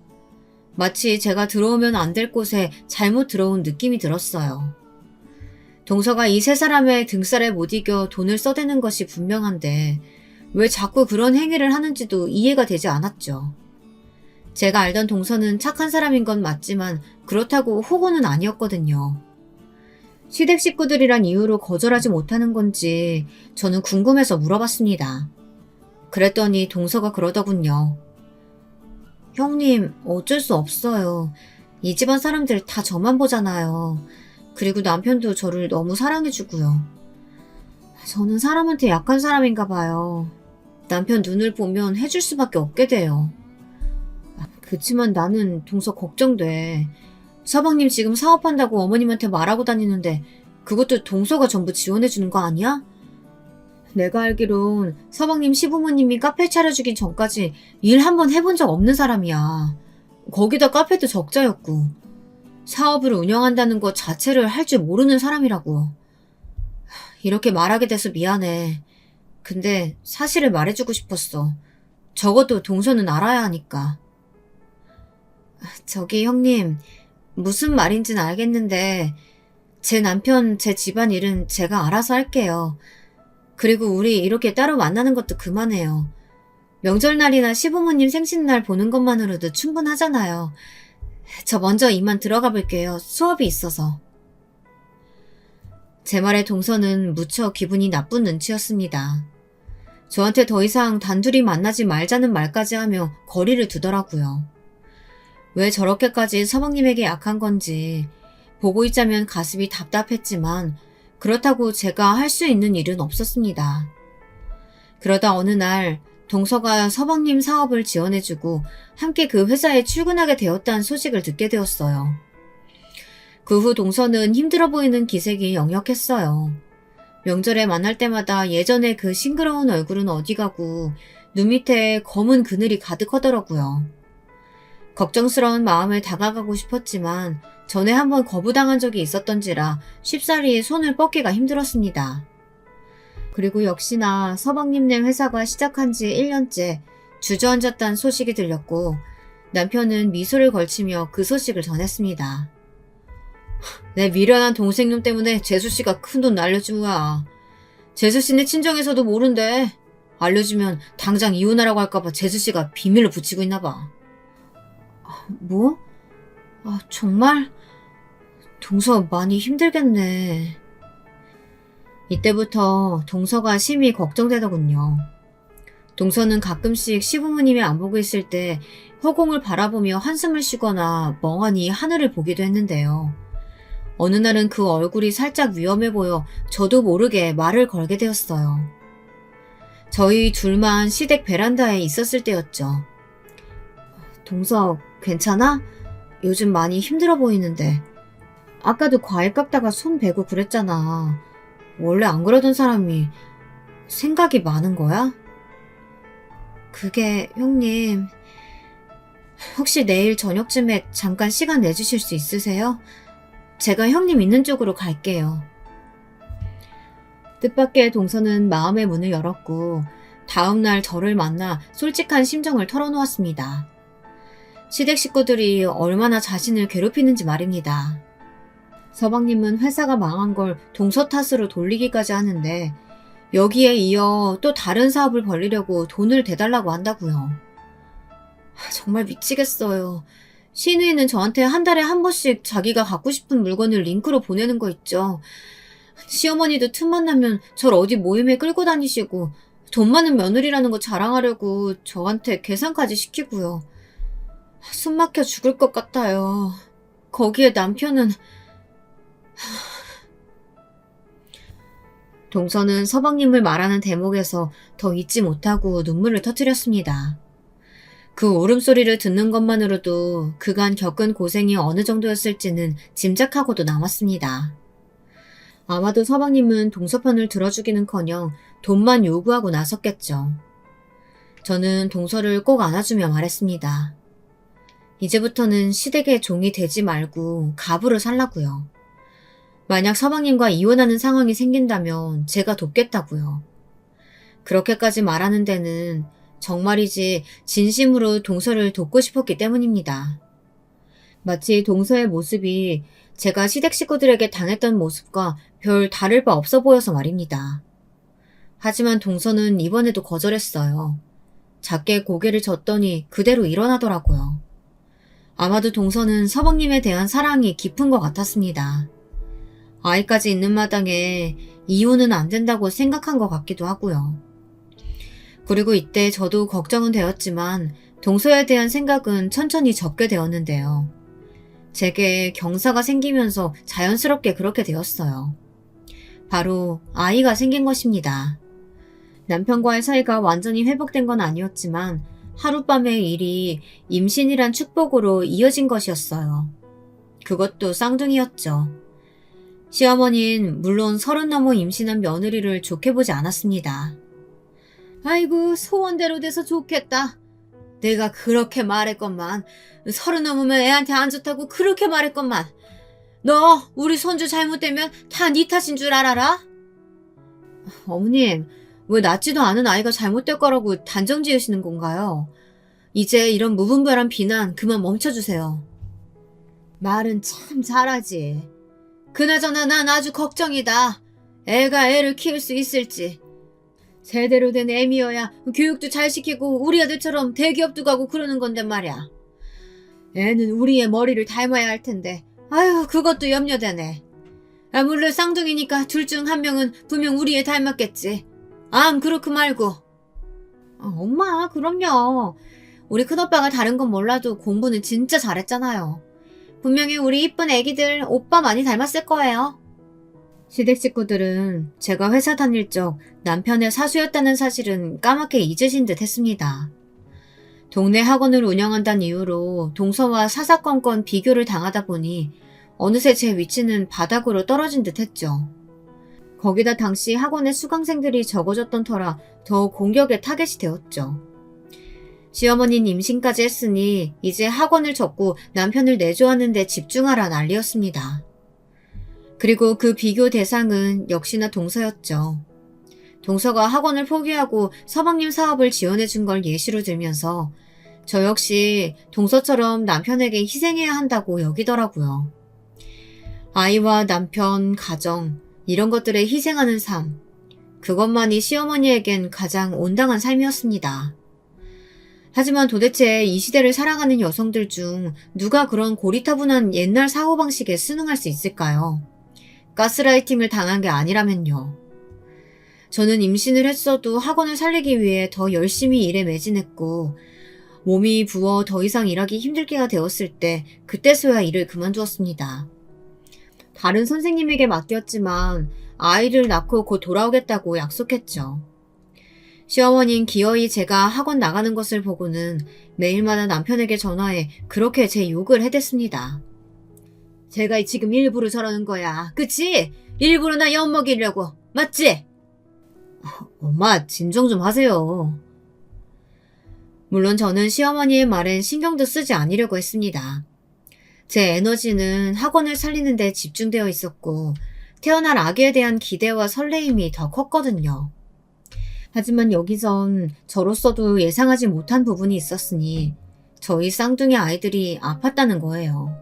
마치 제가 들어오면 안 될 곳에 잘못 들어온 느낌이 들었어요. 동서가 이 세 사람의 등살에 못 이겨 돈을 써대는 것이 분명한데 왜 자꾸 그런 행위를 하는지도 이해가 되지 않았죠. 제가 알던 동서는 착한 사람인 건 맞지만 그렇다고 호구는 아니었거든요. 시댁 식구들이란 이유로 거절하지 못하는 건지 저는 궁금해서 물어봤습니다. 그랬더니 동서가 그러더군요. 형님, 어쩔 수 없어요. 이 집안 사람들 다 저만 보잖아요. 그리고 남편도 저를 너무 사랑해주고요. 저는 사람한테 약한 사람인가 봐요. 남편 눈을 보면 해줄 수밖에 없게 돼요. 그치만 나는 동서 걱정돼. 서방님 지금 사업한다고 어머님한테 말하고 다니는데 그것도 동서가 전부 지원해주는 거 아니야? 내가 알기론 서방님 시부모님이 카페 차려주기 전까지 일 한 번 해본 적 없는 사람이야. 거기다 카페도 적자였고 사업을 운영한다는 것 자체를 할 줄 모르는 사람이라고. 이렇게 말하게 돼서 미안해. 근데 사실을 말해주고 싶었어. 적어도 동서는 알아야 하니까. 저기 형님, 무슨 말인지는 알겠는데 제 남편, 제 집안일은 제가 알아서 할게요. 그리고 우리 이렇게 따로 만나는 것도 그만해요. 명절날이나 시부모님 생신날 보는 것만으로도 충분하잖아요. 저 먼저 이만 들어가 볼게요. 수업이 있어서. 제 말에 동서는 무척 기분이 나쁜 눈치였습니다. 저한테 더 이상 단둘이 만나지 말자는 말까지 하며 거리를 두더라고요. 왜 저렇게까지 서방님에게 약한 건지 보고 있자면 가슴이 답답했지만 그렇다고 제가 할 수 있는 일은 없었습니다. 그러다 어느 날 동서가 서방님 사업을 지원해주고 함께 그 회사에 출근하게 되었다는 소식을 듣게 되었어요. 그 후 동서는 힘들어 보이는 기색이 역력했어요. 명절에 만날 때마다 예전에 그 싱그러운 얼굴은 어디 가고 눈 밑에 검은 그늘이 가득하더라고요. 걱정스러운 마음을 다가가고 싶었지만 전에 한번 거부당한 적이 있었던지라 쉽사리 손을 뻗기가 힘들었습니다. 그리고 역시나 서방님네 회사가 시작한 지 1년째 주저앉았다는 소식이 들렸고 남편은 미소를 걸치며 그 소식을 전했습니다. 내 미련한 동생놈 때문에 재수씨가 큰돈 날려준 거야. 재수씨네 친정에서도 모른대. 알려주면 당장 이혼하라고 할까봐 재수씨가 비밀로 붙이고 있나봐. 뭐? 정말? 동서 많이 힘들겠네. 이때부터 동서가 심히 걱정되더군요. 동서는 가끔씩 시부모님이 안 보고 있을 때 허공을 바라보며 한숨을 쉬거나 멍하니 하늘을 보기도 했는데요. 어느 날은 그 얼굴이 살짝 위험해 보여 저도 모르게 말을 걸게 되었어요. 저희 둘만 시댁 베란다에 있었을 때였죠. 동서 괜찮아? 요즘 많이 힘들어 보이는데. 아까도 과일 깎다가 손 베고 그랬잖아. 원래 안 그러던 사람이 생각이 많은 거야? 그게 형님, 혹시 내일 저녁쯤에 잠깐 시간 내주실 수 있으세요? 제가 형님 있는 쪽으로 갈게요. 뜻밖의 동서는 마음의 문을 열었고 다음날 저를 만나 솔직한 심정을 털어놓았습니다. 시댁 식구들이 얼마나 자신을 괴롭히는지 말입니다. 서방님은 회사가 망한 걸 동서 탓으로 돌리기까지 하는데 여기에 이어 또 다른 사업을 벌리려고 돈을 대달라고 한다고요. 정말 미치겠어요. 신우이는 저한테 한 달에 한 번씩 자기가 갖고 싶은 물건을 링크로 보내는 거 있죠. 시어머니도 틈만 나면 절 어디 모임에 끌고 다니시고 돈 많은 며느리라는 거 자랑하려고 저한테 계산까지 시키고요. 숨 막혀 죽을 것 같아요. 거기에 남편은... 동서는 서방님을 말하는 대목에서 더 잊지 못하고 눈물을 터뜨렸습니다. 그 울음소리를 듣는 것만으로도 그간 겪은 고생이 어느 정도였을지는 짐작하고도 남았습니다. 아마도 서방님은 동서 편을 들어주기는커녕 돈만 요구하고 나섰겠죠. 저는 동서를 꼭 안아주며 말했습니다. 이제부터는 시댁의 종이 되지 말고 가부를 살라고요. 만약 서방님과 이혼하는 상황이 생긴다면 제가 돕겠다고요. 그렇게까지 말하는 데는 정말이지 진심으로 동서를 돕고 싶었기 때문입니다. 마치 동서의 모습이 제가 시댁 식구들에게 당했던 모습과 별 다를 바 없어 보여서 말입니다. 하지만 동서는 이번에도 거절했어요. 작게 고개를 젓더니 그대로 일어나더라고요. 아마도 동서는 서방님에 대한 사랑이 깊은 것 같았습니다. 아이까지 있는 마당에 이혼은 안 된다고 생각한 것 같기도 하고요. 그리고 이때 저도 걱정은 되었지만 동서에 대한 생각은 천천히 접게 되었는데요. 제게 경사가 생기면서 자연스럽게 그렇게 되었어요. 바로 아이가 생긴 것입니다. 남편과의 사이가 완전히 회복된 건 아니었지만 하룻밤의 일이 임신이란 축복으로 이어진 것이었어요. 그것도 쌍둥이였죠. 시어머니는 물론 30 넘어 임신한 며느리를 좋게 보지 않았습니다. 아이고 소원대로 돼서 좋겠다. 내가 그렇게 말했건만 30 넘으면 애한테 안 좋다고 그렇게 말했건만 너 우리 손주 잘못되면 다 네 탓인 줄 알아라? 어머님 왜 낳지도 않은 아이가 잘못될 거라고 단정 지으시는 건가요? 이제 이런 무분별한 비난 그만 멈춰주세요. 말은 참 잘하지. 그나저나 난 아주 걱정이다. 애가 애를 키울 수 있을지. 제대로 된 애미여야 교육도 잘 시키고 우리 애들처럼 대기업도 가고 그러는 건데 말이야. 애는 우리의 머리를 닮아야 할 텐데 아유 그것도 염려되네. 물론 쌍둥이니까 둘 중 한 명은 분명 우리 애 닮았겠지. 그렇고 말고. 엄마 그럼요. 우리 큰오빠가 다른 건 몰라도 공부는 진짜 잘했잖아요. 분명히 우리 이쁜 애기들 오빠 많이 닮았을 거예요. 시댁 식구들은 제가 회사 다닐 적 남편의 사수였다는 사실은 까맣게 잊으신 듯 했습니다. 동네 학원을 운영한다는 이유로 동서와 사사건건 비교를 당하다 보니 어느새 제 위치는 바닥으로 떨어진 듯 했죠. 거기다 당시 학원의 수강생들이 적어졌던 터라 더 공격의 타겟이 되었죠. 시어머니는 임신까지 했으니 이제 학원을 접고 남편을 내조하는 데 집중하라 난리였습니다. 그리고 그 비교 대상은 역시나 동서였죠. 동서가 학원을 포기하고 서방님 사업을 지원해 준 걸 예시로 들면서 저 역시 동서처럼 남편에게 희생해야 한다고 여기더라고요. 아이와 남편, 가정, 이런 것들에 희생하는 삶, 그것만이 시어머니에겐 가장 온당한 삶이었습니다. 하지만 도대체 이 시대를 살아가는 여성들 중 누가 그런 고리타분한 옛날 사고방식에 순응할 수 있을까요? 가스라이팅을 당한 게 아니라면요. 저는 임신을 했어도 학원을 살리기 위해 더 열심히 일에 매진했고 몸이 부어 더 이상 일하기 힘들게가 되었을 때 그때서야 일을 그만두었습니다. 다른 선생님에게 맡겼지만 아이를 낳고 곧 돌아오겠다고 약속했죠. 시어머니는 기어이 제가 학원 나가는 것을 보고는 매일마다 남편에게 전화해 그렇게 제 욕을 해댔습니다. 제가 지금 일부러 저러는 거야. 그치? 일부러 나 엿먹이려고. 맞지? 엄마, 진정 좀 하세요. 물론 저는 시어머니의 말엔 신경도 쓰지 않으려고 했습니다. 제 에너지는 학원을 살리는 데 집중되어 있었고 태어날 아기에 대한 기대와 설레임이 더 컸거든요. 하지만 여기선 저로서도 예상하지 못한 부분이 있었으니 저희 쌍둥이 아이들이 아팠다는 거예요.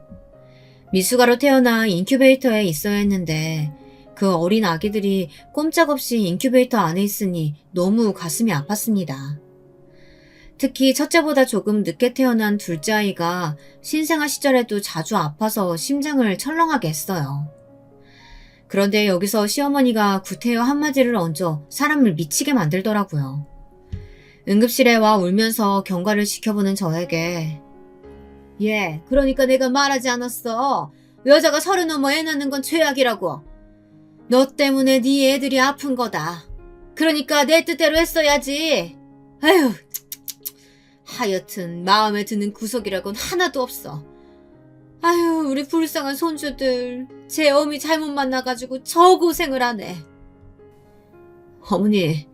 미숙아로 태어나 인큐베이터에 있어야 했는데 그 어린 아기들이 꼼짝없이 인큐베이터 안에 있으니 너무 가슴이 아팠습니다. 특히 첫째보다 조금 늦게 태어난 둘째 아이가 신생아 시절에도 자주 아파서 심장을 철렁하게 했어요. 그런데 여기서 시어머니가 구태여 한마디를 얹어 사람을 미치게 만들더라고요. 응급실에 와 울면서 경과를 지켜보는 저에게 그러니까 내가 말하지 않았어. 여자가 30 넘어 애 낳는 건 죄악이라고. 너 때문에 네 애들이 아픈 거다. 그러니까 내 뜻대로 했어야지. 아휴, 하여튼 마음에 드는 구석이라곤 하나도 없어. 아휴, 우리 불쌍한 손주들. 제 어미 잘못 만나가지고 저 고생을 하네. 어머니,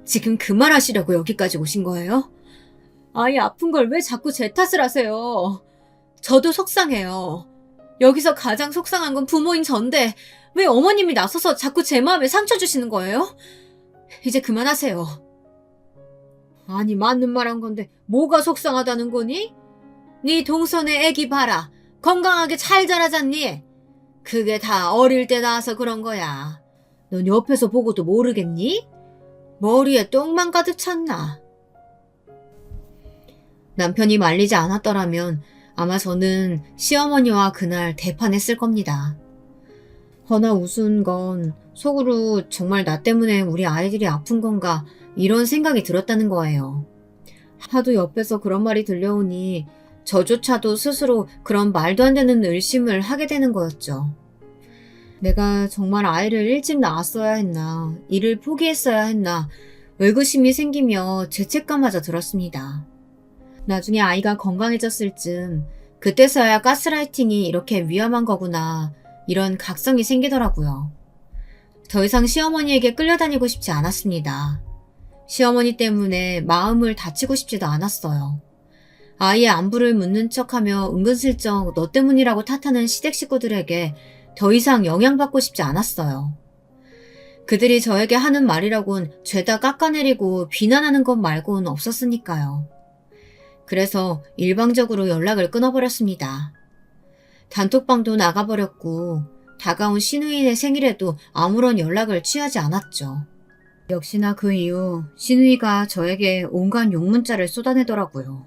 지금 그 말 하시려고 여기까지 오신 거예요? 아이 아픈 걸 왜 자꾸 제 탓을 하세요? 저도 속상해요. 여기서 가장 속상한 건 부모인 전데 왜 어머님이 나서서 자꾸 제 마음에 상처 주시는 거예요? 이제 그만하세요. 아니 맞는 말 한 건데 뭐가 속상하다는 거니? 네 동선의 애기 봐라. 건강하게 잘 자라잖니? 그게 다 어릴 때 나와서 그런 거야. 넌 옆에서 보고도 모르겠니? 머리에 똥만 가득 찼나? 남편이 말리지 않았더라면 아마 저는 시어머니와 그날 대판했을 겁니다. 허나 우스운 건 속으로 정말 나 때문에 우리 아이들이 아픈 건가 이런 생각이 들었다는 거예요. 하도 옆에서 그런 말이 들려오니 저조차도 스스로 그런 말도 안 되는 의심을 하게 되는 거였죠. 내가 정말 아이를 일찍 낳았어야 했나, 일을 포기했어야 했나 의구심이 생기며 죄책감마저 들었습니다. 나중에 아이가 건강해졌을 즈음 그때서야 가스라이팅이 이렇게 위험한 거구나 이런 각성이 생기더라고요. 더 이상 시어머니에게 끌려다니고 싶지 않았습니다. 시어머니 때문에 마음을 다치고 싶지도 않았어요. 아이의 안부를 묻는 척하며 은근슬쩍 너 때문이라고 탓하는 시댁 식구들에게 더 이상 영향받고 싶지 않았어요. 그들이 저에게 하는 말이라곤 죄다 깎아내리고 비난하는 것 말고는 없었으니까요. 그래서 일방적으로 연락을 끊어버렸습니다. 단톡방도 나가버렸고 다가온 시누이의 생일에도 아무런 연락을 취하지 않았죠. 역시나 그 이후 시누이가 저에게 온갖 욕문자를 쏟아내더라고요.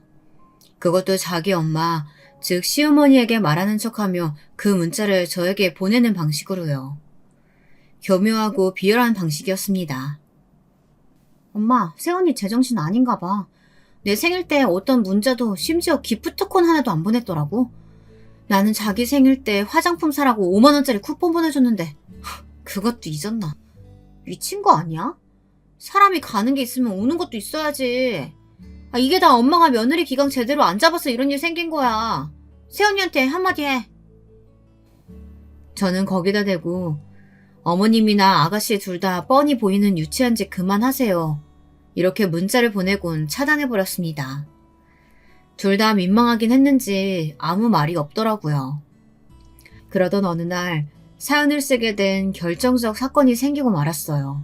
그것도 자기 엄마, 즉 시어머니에게 말하는 척하며 그 문자를 저에게 보내는 방식으로요. 교묘하고 비열한 방식이었습니다. 엄마, 새언니 제정신 아닌가 봐. 내 생일 때 어떤 문자도 심지어 기프트콘 하나도 안 보냈더라고. 나는 자기 생일 때 화장품 사라고 5만원짜리 쿠폰 보내줬는데 그것도 잊었나? 미친 거 아니야? 사람이 가는 게 있으면 오는 것도 있어야지. 이게 다 엄마가 며느리 기강 제대로 안 잡아서 이런 일 생긴 거야. 새언니한테 한마디 해. 저는 거기다 대고 어머님이나 아가씨 둘 다 뻔히 보이는 유치한 짓 그만하세요. 이렇게 문자를 보내곤 차단해버렸습니다. 둘 다 민망하긴 했는지 아무 말이 없더라고요. 그러던 어느 날 사연을 쓰게 된 결정적 사건이 생기고 말았어요.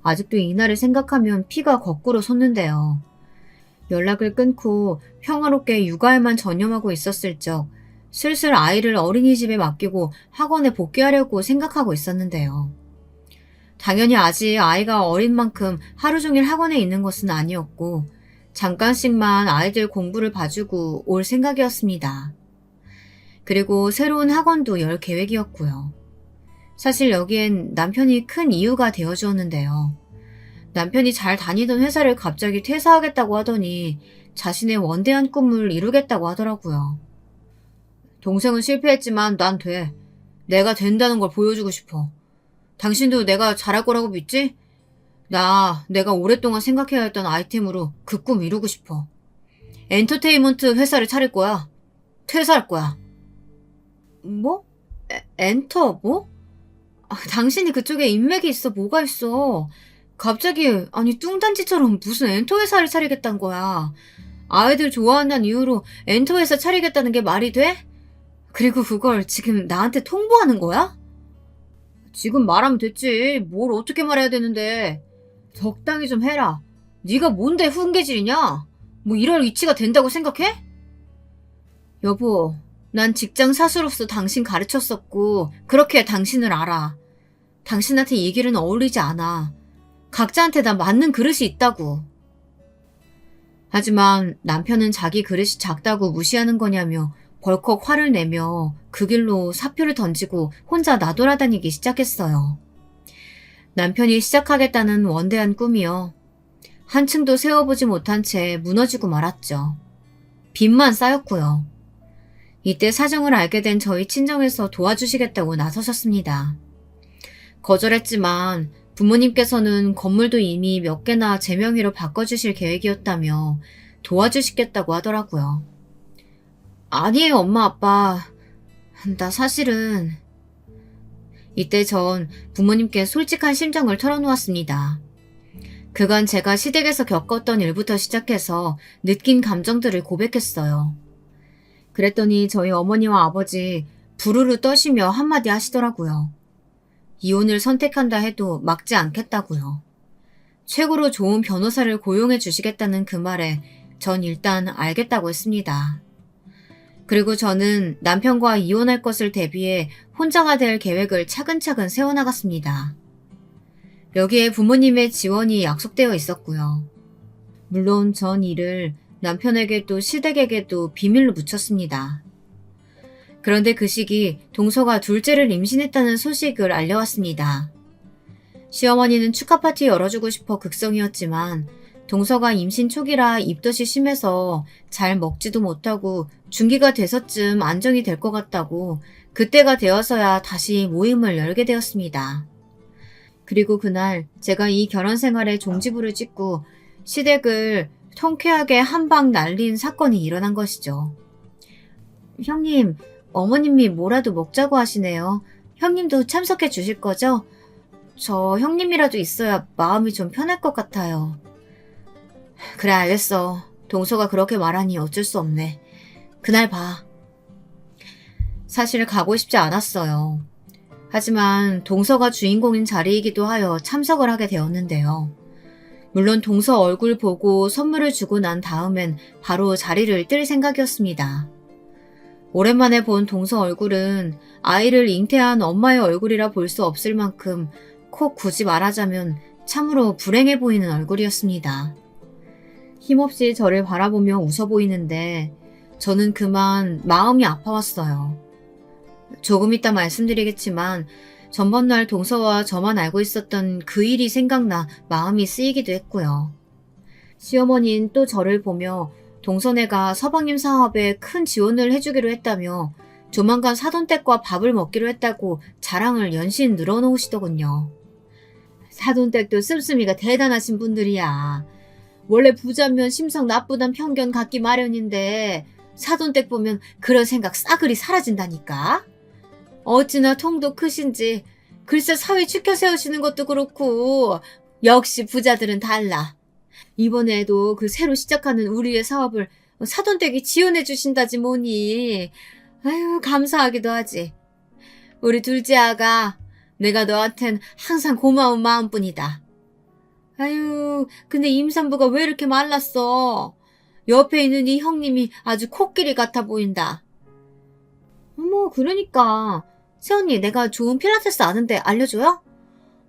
아직도 이날을 생각하면 피가 거꾸로 솟는데요. 연락을 끊고 평화롭게 육아에만 전념하고 있었을 적 슬슬 아이를 어린이집에 맡기고 학원에 복귀하려고 생각하고 있었는데요. 당연히 아직 아이가 어린 만큼 하루 종일 학원에 있는 것은 아니었고 잠깐씩만 아이들 공부를 봐주고 올 생각이었습니다. 그리고 새로운 학원도 열 계획이었고요. 사실 여기엔 남편이 큰 이유가 되어주었는데요. 남편이 잘 다니던 회사를 갑자기 퇴사하겠다고 하더니 자신의 원대한 꿈을 이루겠다고 하더라고요. 동생은 실패했지만 난 돼. 내가 된다는 걸 보여주고 싶어. 당신도 내가 잘할 거라고 믿지? 내가 오랫동안 생각해야 했던 아이템으로 그 꿈 이루고 싶어. 엔터테인먼트 회사를 차릴 거야. 퇴사할 거야. 뭐? 엔터 뭐? 당신이 그쪽에 인맥이 있어 뭐가 있어. 갑자기 뚱딴지처럼 무슨 엔터 회사를 차리겠다는 거야. 아이들 좋아한다는 이유로 엔터 회사 차리겠다는 게 말이 돼? 그리고 그걸 지금 나한테 통보하는 거야? 지금 말하면 됐지. 뭘 어떻게 말해야 되는데. 적당히 좀 해라. 네가 뭔데 훈계질이냐? 뭐 이럴 위치가 된다고 생각해? 여보, 난 직장 사수로서 당신 가르쳤었고 그렇게 당신을 알아. 당신한테 이 길은 어울리지 않아. 각자한테 다 맞는 그릇이 있다고. 하지만 남편은 자기 그릇이 작다고 무시하는 거냐며 벌컥 화를 내며 그 길로 사표를 던지고 혼자 나돌아다니기 시작했어요. 남편이 시작하겠다는 원대한 꿈이요. 한층도 세워보지 못한 채 무너지고 말았죠. 빚만 쌓였고요. 이때 사정을 알게 된 저희 친정에서 도와주시겠다고 나서셨습니다. 거절했지만 부모님께서는 건물도 이미 몇 개나 제 명의로 바꿔주실 계획이었다며 도와주시겠다고 하더라고요. 아니에요, 엄마, 아빠. 나 사실은... 이때 전 부모님께 솔직한 심정을 털어놓았습니다. 그간 제가 시댁에서 겪었던 일부터 시작해서 느낀 감정들을 고백했어요. 그랬더니 저희 어머니와 아버지 부르르 떠시며 한마디 하시더라고요. 이혼을 선택한다 해도 막지 않겠다고요. 최고로 좋은 변호사를 고용해 주시겠다는 그 말에 전 일단 알겠다고 했습니다. 그리고 저는 남편과 이혼할 것을 대비해 혼자가 될 계획을 차근차근 세워나갔습니다. 여기에 부모님의 지원이 약속되어 있었고요. 물론 전 이를 남편에게도 시댁에게도 비밀로 묻혔습니다. 그런데 그 시기 동서가 둘째를 임신했다는 소식을 알려왔습니다. 시어머니는 축하 파티 열어주고 싶어 극성이었지만 동서가 임신 초기라 입덧이 심해서 잘 먹지도 못하고 중기가 돼서쯤 안정이 될 것 같다고 그때가 되어서야 다시 모임을 열게 되었습니다. 그리고 그날 제가 이 결혼 생활에 종지부를 찍고 시댁을 통쾌하게 한 방 날린 사건이 일어난 것이죠. 형님, 어머님이 뭐라도 먹자고 하시네요. 형님도 참석해 주실 거죠? 저 형님이라도 있어야 마음이 좀 편할 것 같아요. 그래, 알겠어. 동서가 그렇게 말하니 어쩔 수 없네. 그날 봐. 사실 가고 싶지 않았어요. 하지만 동서가 주인공인 자리이기도 하여 참석을 하게 되었는데요. 물론 동서 얼굴 보고 선물을 주고 난 다음엔 바로 자리를 뜰 생각이었습니다. 오랜만에 본 동서 얼굴은 아이를 잉태한 엄마의 얼굴이라 볼 수 없을 만큼 콕 굳이 말하자면 참으로 불행해 보이는 얼굴이었습니다. 힘없이 저를 바라보며 웃어 보이는데 저는 그만 마음이 아파왔어요. 조금 이따 말씀드리겠지만 전번날 동서와 저만 알고 있었던 그 일이 생각나 마음이 쓰이기도 했고요. 시어머니는 또 저를 보며 동서네가 서방님 사업에 큰 지원을 해주기로 했다며 조만간 사돈댁과 밥을 먹기로 했다고 자랑을 연신 늘어놓으시더군요. 사돈댁도 씀씀이가 대단하신 분들이야. 원래 부자면 심성 나쁘단 편견 갖기 마련인데 사돈댁 보면 그런 생각 싸그리 사라진다니까. 어찌나 통도 크신지 글쎄 사위 추켜 세우시는 것도 그렇고 역시 부자들은 달라. 이번에도 그 새로 시작하는 우리의 사업을 사돈댁이 지원해 주신다지 뭐니. 아유 감사하기도 하지. 우리 둘째 아가 내가 너한텐 항상 고마운 마음뿐이다. 아유 근데 임산부가 왜 이렇게 말랐어. 옆에 있는 이 형님이 아주 코끼리 같아 보인다. 어머 그러니까 새언니 내가 좋은 필라테스 아는데 알려줘요?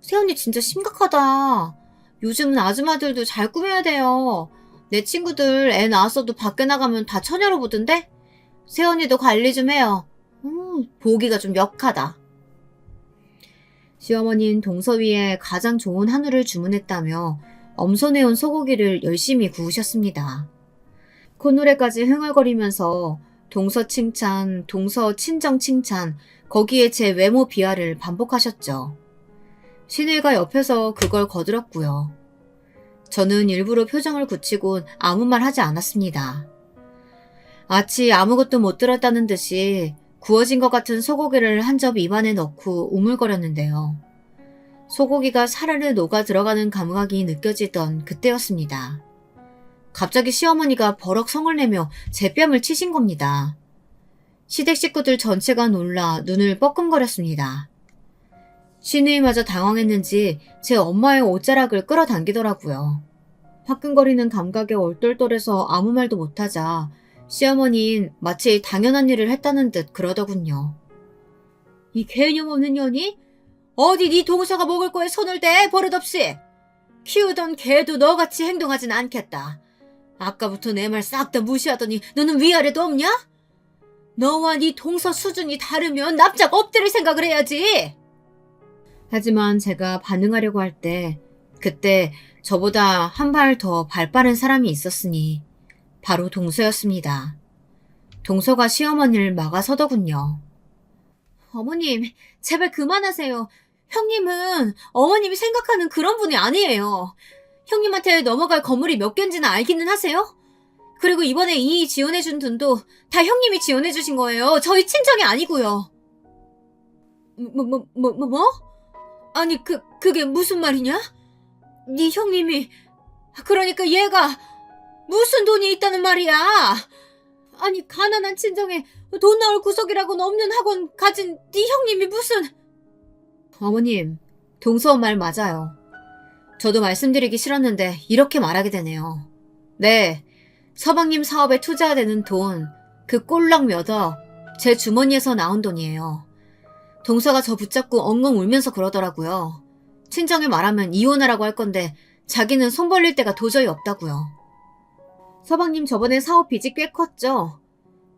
새언니 진짜 심각하다. 요즘은 아줌마들도 잘 꾸며야 돼요. 내 친구들 애 낳았어도 밖에 나가면 다 처녀로 보던데? 새언니도 관리 좀 해요. 보기가 좀 역하다. 시어머니는 동서 위에 가장 좋은 한우를 주문했다며 엄선해온 소고기를 열심히 구우셨습니다. 콧노래까지 흥얼거리면서 동서 칭찬, 동서 친정 칭찬, 거기에 제 외모 비하를 반복하셨죠. 신혜가 옆에서 그걸 거들었고요. 저는 일부러 표정을 굳히곤 아무 말 하지 않았습니다. 아치 아무것도 못 들었다는 듯이 구워진 것 같은 소고기를 한 점 입안에 넣고 우물거렸는데요. 소고기가 사르르 녹아 들어가는 감각이 느껴지던 그때였습니다. 갑자기 시어머니가 버럭 성을 내며 제 뺨을 치신 겁니다. 시댁 식구들 전체가 놀라 눈을 뻐끔거렸습니다. 시누이마저 당황했는지 제 엄마의 옷자락을 끌어당기더라고요. 화끈거리는 감각에 얼떨떨해서 아무 말도 못하자 시어머니는 마치 당연한 일을 했다는 듯 그러더군요. 이 개념 없는 년이? 어디 네 동서가 먹을 거에 손을 대 버릇없이. 키우던 개도 너같이 행동하진 않겠다. 아까부터 내 말 싹 다 무시하더니 너는 위아래도 없냐? 너와 네 동서 수준이 다르면 납작 엎드릴 생각을 해야지. 하지만 제가 반응하려고 할 때 그때 저보다 한 발 더 발빠른 사람이 있었으니 바로 동서였습니다. 동서가 시어머니를 막아서더군요. 어머님, 제발 그만하세요. 형님은 어머님이 생각하는 그런 분이 아니에요. 형님한테 넘어갈 건물이 몇 개인지는 알기는 하세요? 그리고 이번에 이 지원해준 돈도 다 형님이 지원해주신 거예요. 저희 친정이 아니고요. 뭐? 아니, 그게 무슨 말이냐? 네 형님이, 그러니까 얘가 무슨 돈이 있다는 말이야? 아니, 가난한 친정에 돈 나올 구석이라고는 없는 학원 가진 네 형님이 무슨... 어머님, 동서 말 맞아요. 저도 말씀드리기 싫었는데 이렇게 말하게 되네요. 네, 서방님 사업에 투자되는 돈, 그 꼴랑 몇억, 제 주머니에서 나온 돈이에요. 동서가 저 붙잡고 엉엉 울면서 그러더라고요. 친정에 말하면 이혼하라고 할 건데 자기는 손 벌릴 데가 도저히 없다고요. 서방님 저번에 사업 빚이 꽤 컸죠?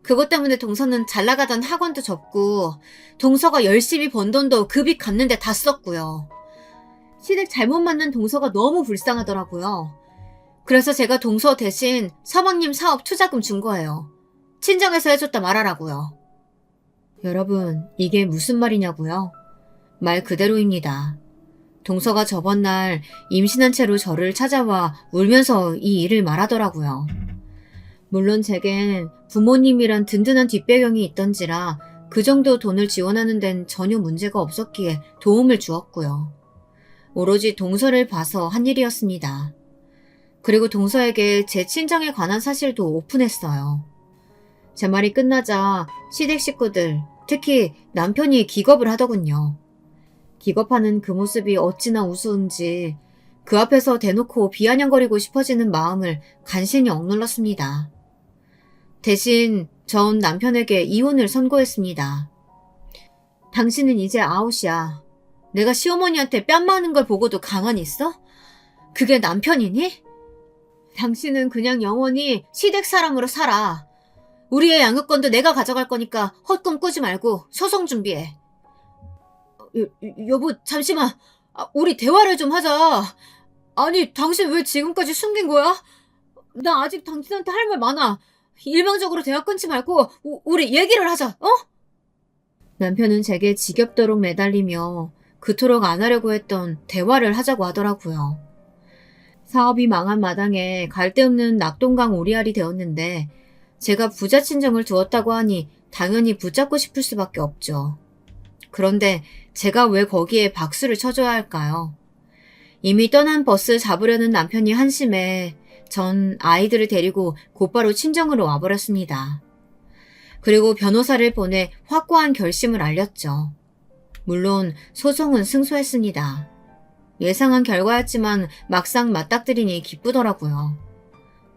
그것 때문에 동서는 잘 나가던 학원도 접고 동서가 열심히 번 돈도 그 빚 갚는데 다 썼고요. 시댁 잘못 만난 동서가 너무 불쌍하더라고요. 그래서 제가 동서 대신 서방님 사업 투자금 준 거예요. 친정에서 해줬다 말하라고요. 여러분, 이게 무슨 말이냐고요? 말 그대로입니다. 동서가 저번 날 임신한 채로 저를 찾아와 울면서 이 일을 말하더라고요. 물론 제겐 부모님이란 든든한 뒷배경이 있던지라 그 정도 돈을 지원하는 데는 전혀 문제가 없었기에 도움을 주었고요. 오로지 동서를 봐서 한 일이었습니다. 그리고 동서에게 제 친정에 관한 사실도 오픈했어요. 제 말이 끝나자 시댁 식구들, 특히 남편이 기겁을 하더군요. 기겁하는 그 모습이 어찌나 우스운지 그 앞에서 대놓고 비아냥거리고 싶어지는 마음을 간신히 억눌렀습니다. 대신 전 남편에게 이혼을 선고했습니다. 당신은 이제 아웃이야. 내가 시어머니한테 뺨 맞는 걸 보고도 가만히 있어? 그게 남편이니? 당신은 그냥 영원히 시댁 사람으로 살아. 우리의 양육권도 내가 가져갈 거니까 헛꿈 꾸지 말고 소송 준비해. 여보, 잠시만. 우리 대화를 좀 하자. 아니, 당신 왜 지금까지 숨긴 거야? 나 아직 당신한테 할 말 많아. 일방적으로 대화 끊지 말고 우리 얘기를 하자, 어? 남편은 제게 지겹도록 매달리며 그토록 안 하려고 했던 대화를 하자고 하더라고요. 사업이 망한 마당에 갈데없는 낙동강 오리알이 되었는데 제가 부자 친정을 두었다고 하니 당연히 붙잡고 싶을 수밖에 없죠. 그런데 제가 왜 거기에 박수를 쳐줘야 할까요? 이미 떠난 버스 잡으려는 남편이 한심해 전 아이들을 데리고 곧바로 친정으로 와버렸습니다. 그리고 변호사를 보내 확고한 결심을 알렸죠. 물론 소송은 승소했습니다. 예상한 결과였지만 막상 맞닥뜨리니 기쁘더라고요.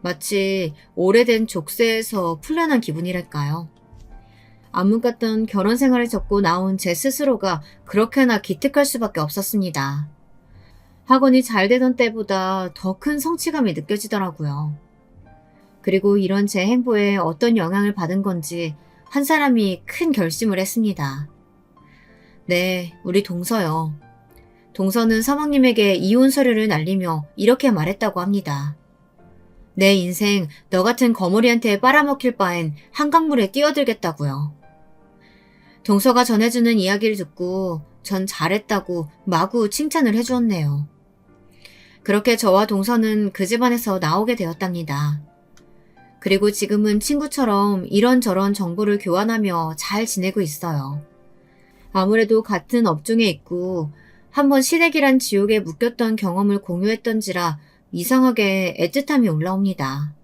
마치 오래된 족쇄에서 풀려난 기분이랄까요. 암묵 같던 결혼 생활을 접고 나온 제 스스로가 그렇게나 기특할 수밖에 없었습니다. 학원이 잘 되던 때보다 더 큰 성취감이 느껴지더라고요. 그리고 이런 제 행보에 어떤 영향을 받은 건지 한 사람이 큰 결심을 했습니다. 네, 우리 동서요. 동서는 사모님에게 이혼 서류를 날리며 이렇게 말했다고 합니다. 내 인생 너 같은 거머리한테 빨아먹힐 바엔 한강물에 뛰어들겠다고요. 동서가 전해주는 이야기를 듣고 전 잘했다고 마구 칭찬을 해주었네요. 그렇게 저와 동서는 그 집안에서 나오게 되었답니다. 그리고 지금은 친구처럼 이런저런 정보를 교환하며 잘 지내고 있어요. 아무래도 같은 업종에 있고 한번 시댁이란 지옥에 묶였던 경험을 공유했던지라 이상하게 애틋함이 올라옵니다.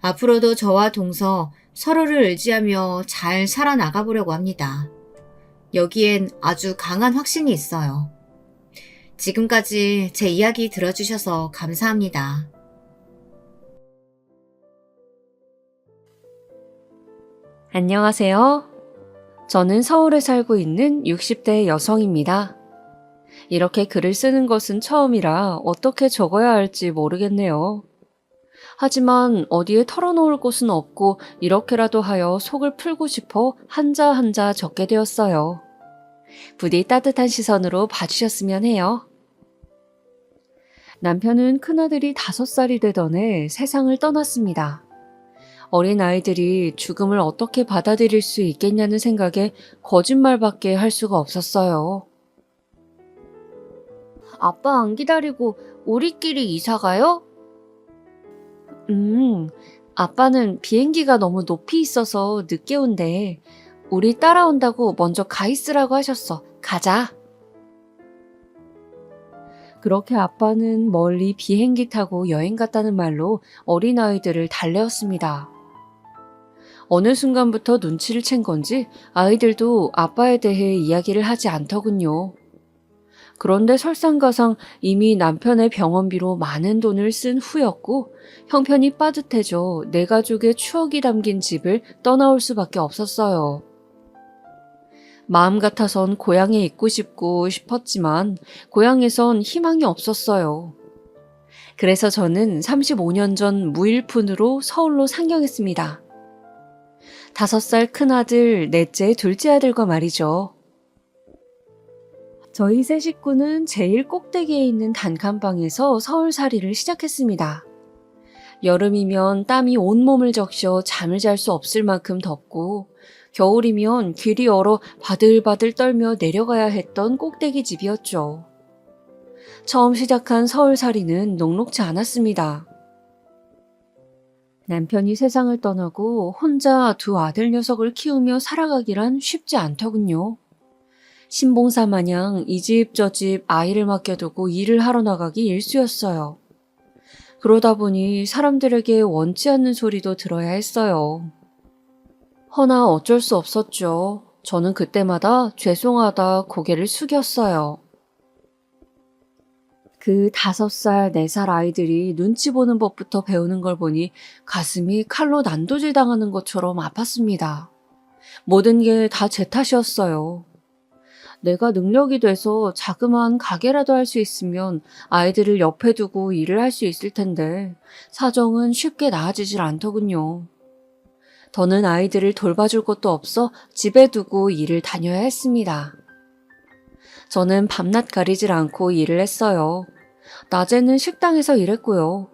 앞으로도 저와 동서 서로를 의지하며 잘 살아나가보려고 합니다. 여기엔 아주 강한 확신이 있어요. 지금까지 제 이야기 들어주셔서 감사합니다. 안녕하세요. 저는 서울에 살고 있는 60대 여성입니다. 이렇게 글을 쓰는 것은 처음이라 어떻게 적어야 할지 모르겠네요. 하지만 어디에 털어놓을 곳은 없고 이렇게라도 하여 속을 풀고 싶어 한자 한자 적게 되었어요. 부디 따뜻한 시선으로 봐주셨으면 해요. 남편은 큰아들이 5살이 되던 해 세상을 떠났습니다. 어린 아이들이 죽음을 어떻게 받아들일 수 있겠냐는 생각에 거짓말밖에 할 수가 없었어요. 아빠 안 기다리고 우리끼리 이사 가요? 아빠는 비행기가 너무 높이 있어서 늦게 온대. 우리 따라온다고 먼저 가 있으라고 하셨어. 가자. 그렇게 아빠는 멀리 비행기 타고 여행 갔다는 말로 어린아이들을 달래었습니다. 어느 순간부터 눈치를 챈 건지 아이들도 아빠에 대해 이야기를 하지 않더군요. 그런데 설상가상 이미 남편의 병원비로 많은 돈을 쓴 후였고 형편이 빠듯해져 내 가족의 추억이 담긴 집을 떠나올 수밖에 없었어요. 마음 같아선 고향에 있고 싶었지만 고향에선 희망이 없었어요. 그래서 저는 35년 전 무일푼으로 서울로 상경했습니다. 5살 큰아들, 넷째, 둘째 아들과 말이죠. 저희 세 식구는 제일 꼭대기에 있는 단칸방에서 서울살이를 시작했습니다. 여름이면 땀이 온몸을 적셔 잠을 잘 수 없을 만큼 덥고 겨울이면 길이 얼어 바들바들 떨며 내려가야 했던 꼭대기 집이었죠. 처음 시작한 서울살이는 녹록지 않았습니다. 남편이 세상을 떠나고 혼자 2 아들 녀석을 키우며 살아가기란 쉽지 않더군요. 신봉사 마냥 이 집 저 집 아이를 맡겨두고 일을 하러 나가기 일쑤였어요. 그러다 보니 사람들에게 원치 않는 소리도 들어야 했어요. 허나 어쩔 수 없었죠. 저는 그때마다 죄송하다 고개를 숙였어요. 그 5살, 4살 아이들이 눈치 보는 법부터 배우는 걸 보니 가슴이 칼로 난도질 당하는 것처럼 아팠습니다. 모든 게 다 제 탓이었어요. 내가 능력이 돼서 자그마한 가게라도 할 수 있으면 아이들을 옆에 두고 일을 할 수 있을 텐데 사정은 쉽게 나아지질 않더군요. 더는 아이들을 돌봐줄 것도 없어 집에 두고 일을 다녀야 했습니다. 저는 밤낮 가리질 않고 일을 했어요. 낮에는 식당에서 일했고요.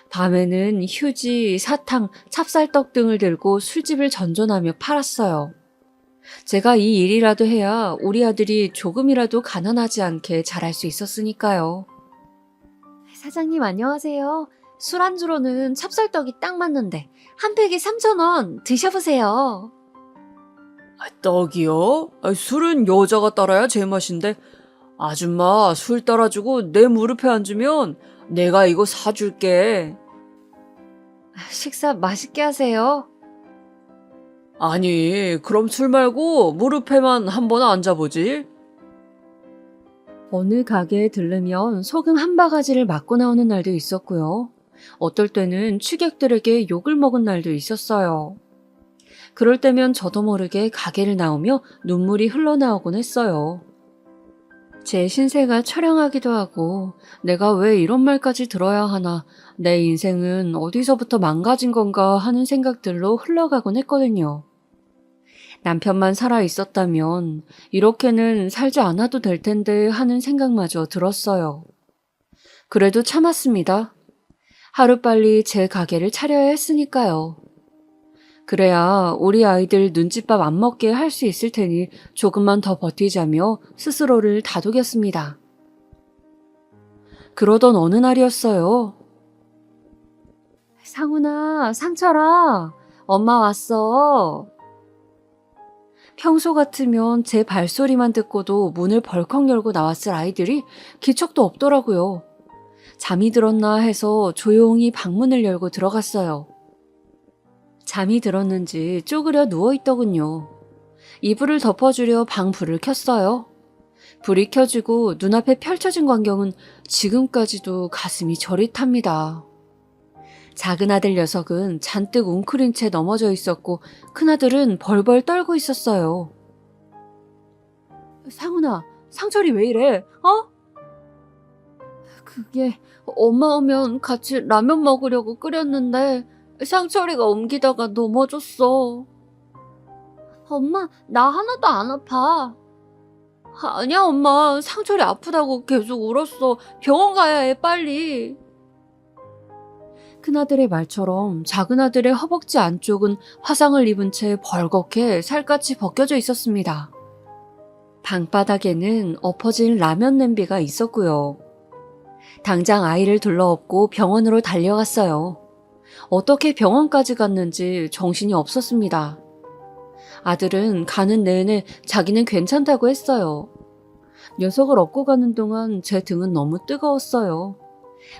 밤에는 휴지, 사탕, 찹쌀떡 등을 들고 술집을 전전하며 팔았어요. 제가 이 일이라도 해야 우리 아들이 조금이라도 가난하지 않게 자랄 수 있었으니까요. 사장님 안녕하세요. 술안주로는 찹쌀떡이 딱 맞는데 한 팩에 3,000원 드셔보세요. 떡이요? 술은 여자가 따라야 제맛인데 아줌마 술 따라주고 내 무릎에 앉으면 내가 이거 사줄게. 식사 맛있게 하세요. 아니, 그럼 술 말고 무릎에만 한번 앉아보지. 어느 가게에 들르면 소금 한 바가지를 맞고 나오는 날도 있었고요. 어떨 때는 취객들에게 욕을 먹은 날도 있었어요. 그럴 때면 저도 모르게 가게를 나오며 눈물이 흘러나오곤 했어요. 제 신세가 처량하기도 하고 내가 왜 이런 말까지 들어야 하나, 내 인생은 어디서부터 망가진 건가 하는 생각들로 흘러가곤 했거든요. 남편만 살아 있었다면 이렇게는 살지 않아도 될 텐데 하는 생각마저 들었어요. 그래도 참았습니다. 하루빨리 제 가게를 차려야 했으니까요. 그래야 우리 아이들 눈칫밥 안 먹게 할 수 있을 테니 조금만 더 버티자며 스스로를 다독였습니다. 그러던 어느 날이었어요. 상훈아, 상철아, 엄마 왔어. 평소 같으면 제 발소리만 듣고도 문을 벌컥 열고 나왔을 아이들이 기척도 없더라고요. 잠이 들었나 해서 조용히 방문을 열고 들어갔어요. 잠이 들었는지 쪼그려 누워있더군요. 이불을 덮어주려 방 불을 켰어요. 불이 켜지고 눈앞에 펼쳐진 광경은 지금까지도 가슴이 저릿합니다. 작은 아들 녀석은 잔뜩 웅크린 채 넘어져 있었고 큰아들은 벌벌 떨고 있었어요. 상훈아, 상철이 왜 이래? 어? 그게 엄마 오면 같이 라면 먹으려고 끓였는데 상철이가 옮기다가 넘어졌어. 엄마, 나 하나도 안 아파. 아니야, 엄마. 상철이 아프다고 계속 울었어. 병원 가야 해, 빨리. 큰아들의 말처럼 작은아들의 허벅지 안쪽은 화상을 입은 채 벌겋게 살갗이 벗겨져 있었습니다. 방바닥에는 엎어진 라면 냄비가 있었고요. 당장 아이를 둘러엎고 병원으로 달려갔어요. 어떻게 병원까지 갔는지 정신이 없었습니다. 아들은 가는 내내 자기는 괜찮다고 했어요. 녀석을 업고 가는 동안 제 등은 너무 뜨거웠어요.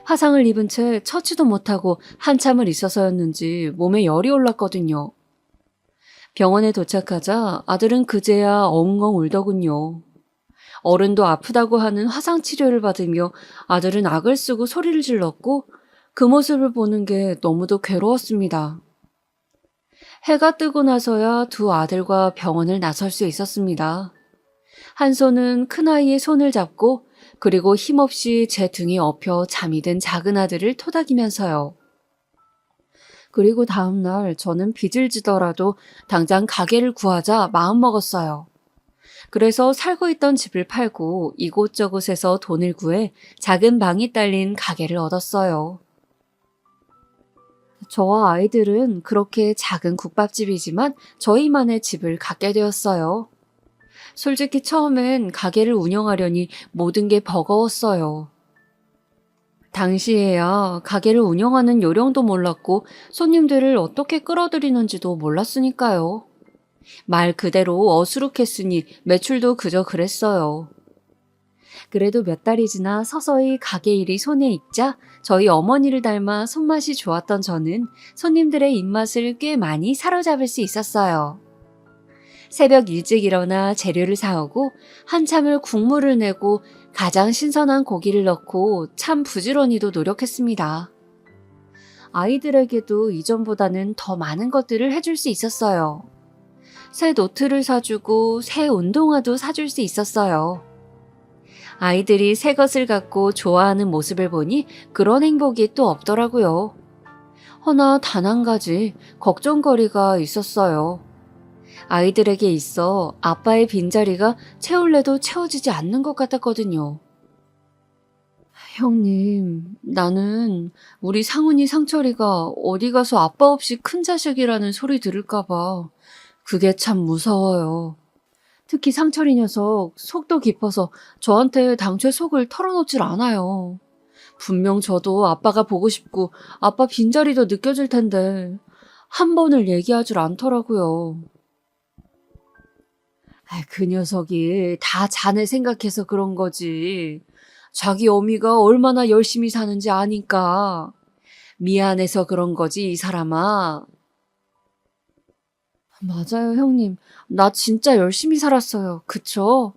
화상을 입은 채 처치도 못하고 한참을 있어서였는지 몸에 열이 올랐거든요. 병원에 도착하자 아들은 그제야 엉엉 울더군요. 어른도 아프다고 하는 화상 치료를 받으며 아들은 악을 쓰고 소리를 질렀고 그 모습을 보는 게 너무도 괴로웠습니다. 해가 뜨고 나서야 두 아들과 병원을 나설 수 있었습니다. 한 손은 큰아이의 손을 잡고 그리고 힘없이 제 등에 엎여 잠이 든 작은 아들을 토닥이면서요. 그리고 다음날 저는 빚을 지더라도 당장 가게를 구하자 마음먹었어요. 그래서 살고 있던 집을 팔고 이곳저곳에서 돈을 구해 작은 방이 딸린 가게를 얻었어요. 저와 아이들은 그렇게 작은 국밥집이지만 저희만의 집을 갖게 되었어요. 솔직히 처음엔 가게를 운영하려니 모든 게 버거웠어요. 당시에야 가게를 운영하는 요령도 몰랐고 손님들을 어떻게 끌어들이는지도 몰랐으니까요. 말 그대로 어수룩했으니 매출도 그저 그랬어요. 그래도 몇 달이 지나 서서히 가게 일이 손에 익자 저희 어머니를 닮아 손맛이 좋았던 저는 손님들의 입맛을 꽤 많이 사로잡을 수 있었어요. 새벽 일찍 일어나 재료를 사오고 한참을 국물을 내고 가장 신선한 고기를 넣고 참 부지런히도 노력했습니다. 아이들에게도 이전보다는 더 많은 것들을 해줄 수 있었어요. 새 노트를 사주고 새 운동화도 사줄 수 있었어요. 아이들이 새 것을 갖고 좋아하는 모습을 보니 그런 행복이 또 없더라고요. 허나 단 한 가지 걱정거리가 있었어요. 아이들에게 있어 아빠의 빈자리가 채울래도 채워지지 않는 것 같았거든요. 형님, 나는 우리 상훈이 상철이가 어디 가서 아빠 없이 큰 자식이라는 소리 들을까봐 그게 참 무서워요. 특히 상철이 녀석 속도 깊어서 저한테 당최 속을 털어놓질 않아요. 분명 저도 아빠가 보고 싶고 아빠 빈자리도 느껴질 텐데 한 번을 얘기하질 않더라고요. 그 녀석이 다 자네 생각해서 그런 거지. 자기 어미가 얼마나 열심히 사는지 아니까. 미안해서 그런 거지, 이 사람아. 맞아요, 형님. 나 진짜 열심히 살았어요. 그쵸?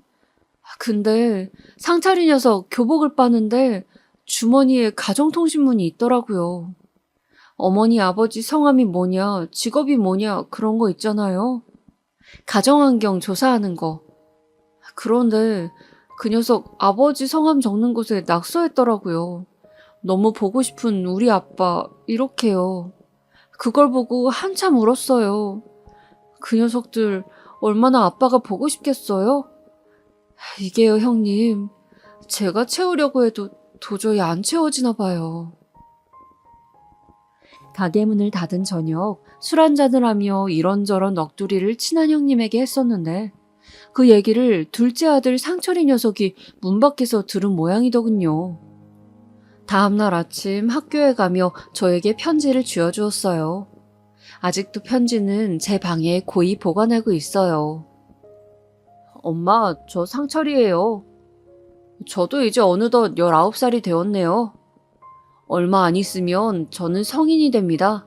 근데 상차리 녀석 교복을 빠는데 주머니에 가정통신문이 있더라고요. 어머니, 아버지 성함이 뭐냐, 직업이 뭐냐, 그런 거 있잖아요. 가정환경 조사하는 거. 그런데 그 녀석 아버지 성함 적는 곳에 낙서했더라고요. 너무 보고 싶은 우리 아빠, 이렇게요. 그걸 보고 한참 울었어요. 그 녀석들 얼마나 아빠가 보고 싶겠어요? 이게요, 형님. 제가 채우려고 해도 도저히 안 채워지나 봐요. 가게 문을 닫은 저녁 술 한잔을 하며 이런저런 넋두리를 친한 형님에게 했었는데 그 얘기를 둘째 아들 상철이 녀석이 문 밖에서 들은 모양이더군요. 다음날 아침 학교에 가며 저에게 편지를 쥐어주었어요. 아직도 편지는 제 방에 고이 보관하고 있어요. 엄마, 저 상철이에요. 저도 이제 어느덧 19살이 되었네요. 얼마 안 있으면 저는 성인이 됩니다.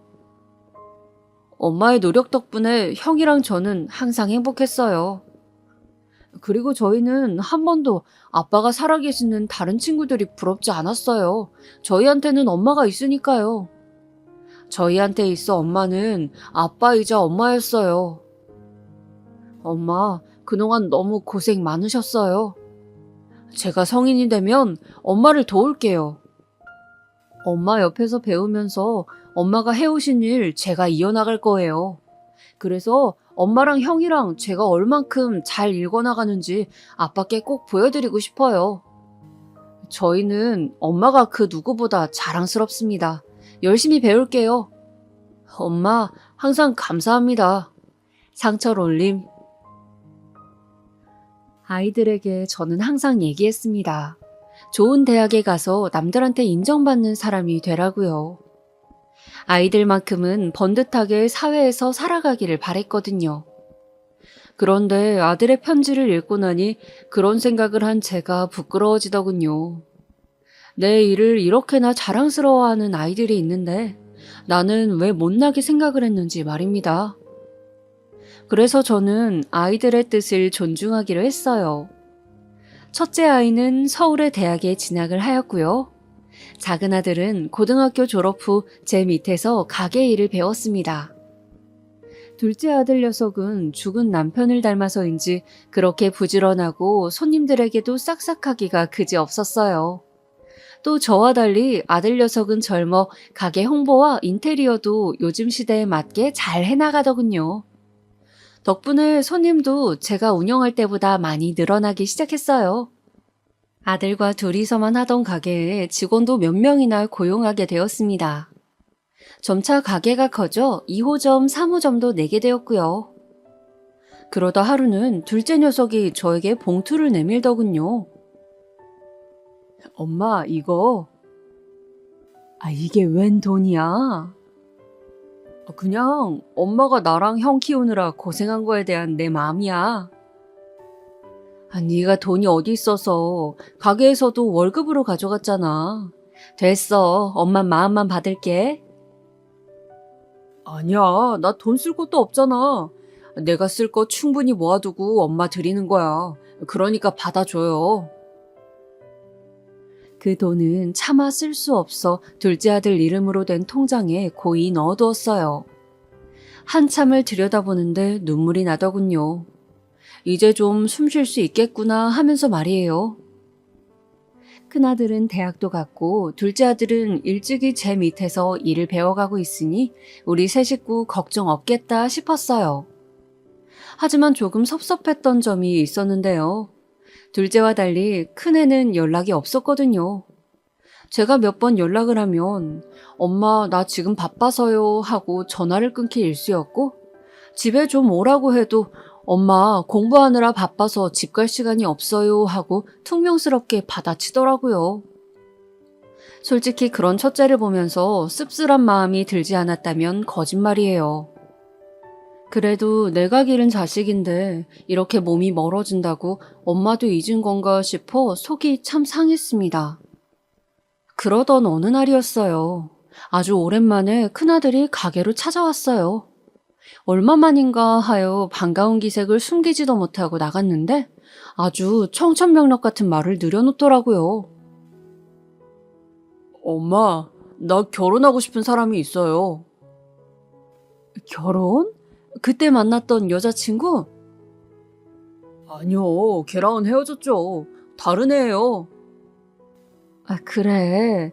엄마의 노력 덕분에 형이랑 저는 항상 행복했어요. 그리고 저희는 한 번도 아빠가 살아계시는 다른 친구들이 부럽지 않았어요. 저희한테는 엄마가 있으니까요. 저희한테 있어 엄마는 아빠이자 엄마였어요. 엄마, 그동안 너무 고생 많으셨어요. 제가 성인이 되면 엄마를 도울게요. 엄마 옆에서 배우면서 엄마가 해오신 일 제가 이어나갈 거예요. 그래서 엄마랑 형이랑 제가 얼만큼 잘 읽어나가는지 아빠께 꼭 보여드리고 싶어요. 저희는 엄마가 그 누구보다 자랑스럽습니다. 열심히 배울게요. 엄마, 항상 감사합니다. 상철 올림. 아이들에게 저는 항상 얘기했습니다. 좋은 대학에 가서 남들한테 인정받는 사람이 되라고요. 아이들만큼은 번듯하게 사회에서 살아가기를 바랬거든요. 그런데 아들의 편지를 읽고 나니 그런 생각을 한 제가 부끄러워지더군요. 내 일을 이렇게나 자랑스러워하는 아이들이 있는데 나는 왜 못나게 생각을 했는지 말입니다. 그래서 저는 아이들의 뜻을 존중하기로 했어요. 첫째 아이는 서울의 대학에 진학을 하였고요. 작은 아들은 고등학교 졸업 후 제 밑에서 가게 일을 배웠습니다. 둘째 아들 녀석은 죽은 남편을 닮아서인지 그렇게 부지런하고 손님들에게도 싹싹하기가 그지없었어요. 또 저와 달리 아들 녀석은 젊어 가게 홍보와 인테리어도 요즘 시대에 맞게 잘 해나가더군요. 덕분에 손님도 제가 운영할 때보다 많이 늘어나기 시작했어요. 아들과 둘이서만 하던 가게에 직원도 몇 명이나 고용하게 되었습니다. 점차 가게가 커져 2호점, 3호점도 내게 되었고요. 그러다 하루는 둘째 녀석이 저에게 봉투를 내밀더군요. 엄마, 이거. 이게 웬 돈이야? 그냥 엄마가 나랑 형 키우느라 고생한 거에 대한 내 마음이야. 네가 돈이 어디 있어서 가게에서도 월급으로 가져갔잖아. 됐어. 엄마 마음만 받을게. 아니야. 나 돈 쓸 것도 없잖아. 내가 쓸 거 충분히 모아두고 엄마 드리는 거야. 그러니까 받아줘요. 그 돈은 차마 쓸 수 없어 둘째 아들 이름으로 된 통장에 고이 넣어두었어요. 한참을 들여다보는데 눈물이 나더군요. 이제 좀 숨 쉴 수 있겠구나 하면서 말이에요. 큰아들은 대학도 갔고 둘째 아들은 일찍이 제 밑에서 일을 배워가고 있으니 우리 세 식구 걱정 없겠다 싶었어요. 하지만 조금 섭섭했던 점이 있었는데요. 둘째와 달리 큰애는 연락이 없었거든요. 제가 몇 번 연락을 하면 엄마 나 지금 바빠서요 하고 전화를 끊기 일쑤였고 집에 좀 오라고 해도 엄마 공부하느라 바빠서 집 갈 시간이 없어요 하고 퉁명스럽게 받아치더라고요. 솔직히 그런 첫째를 보면서 씁쓸한 마음이 들지 않았다면 거짓말이에요. 그래도 내가 기른 자식인데 이렇게 몸이 멀어진다고 엄마도 잊은 건가 싶어 속이 참 상했습니다. 그러던 어느 날이었어요. 아주 오랜만에 큰아들이 가게로 찾아왔어요. 얼마만인가 하여 반가운 기색을 숨기지도 못하고 나갔는데 아주 청천벽력 같은 말을 늘여놓더라고요. 엄마, 나 결혼하고 싶은 사람이 있어요. 결혼? 그때 만났던 여자친구? 아니요, 걔랑은 헤어졌죠. 다른 애예요. 아, 그래.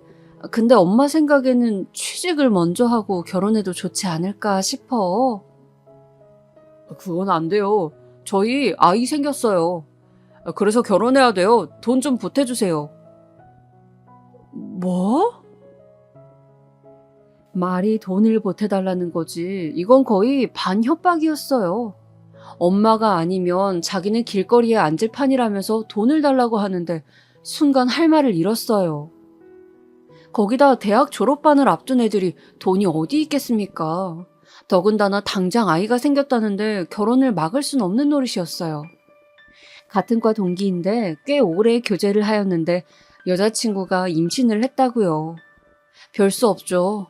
근데 엄마 생각에는 취직을 먼저 하고 결혼해도 좋지 않을까 싶어. 그건 안 돼요. 저희 아이 생겼어요. 그래서 결혼해야 돼요. 돈 좀 보태주세요. 뭐? 말이 돈을 보태달라는 거지. 이건 거의 반협박이었어요. 엄마가 아니면 자기는 길거리에 앉을 판이라면서 돈을 달라고 하는데 순간 할 말을 잃었어요. 거기다 대학 졸업반을 앞둔 애들이 돈이 어디 있겠습니까? 더군다나 당장 아이가 생겼다는데 결혼을 막을 순 없는 노릇이었어요. 같은 과 동기인데 꽤 오래 교제를 하였는데 여자친구가 임신을 했다고요. 별 수 없죠.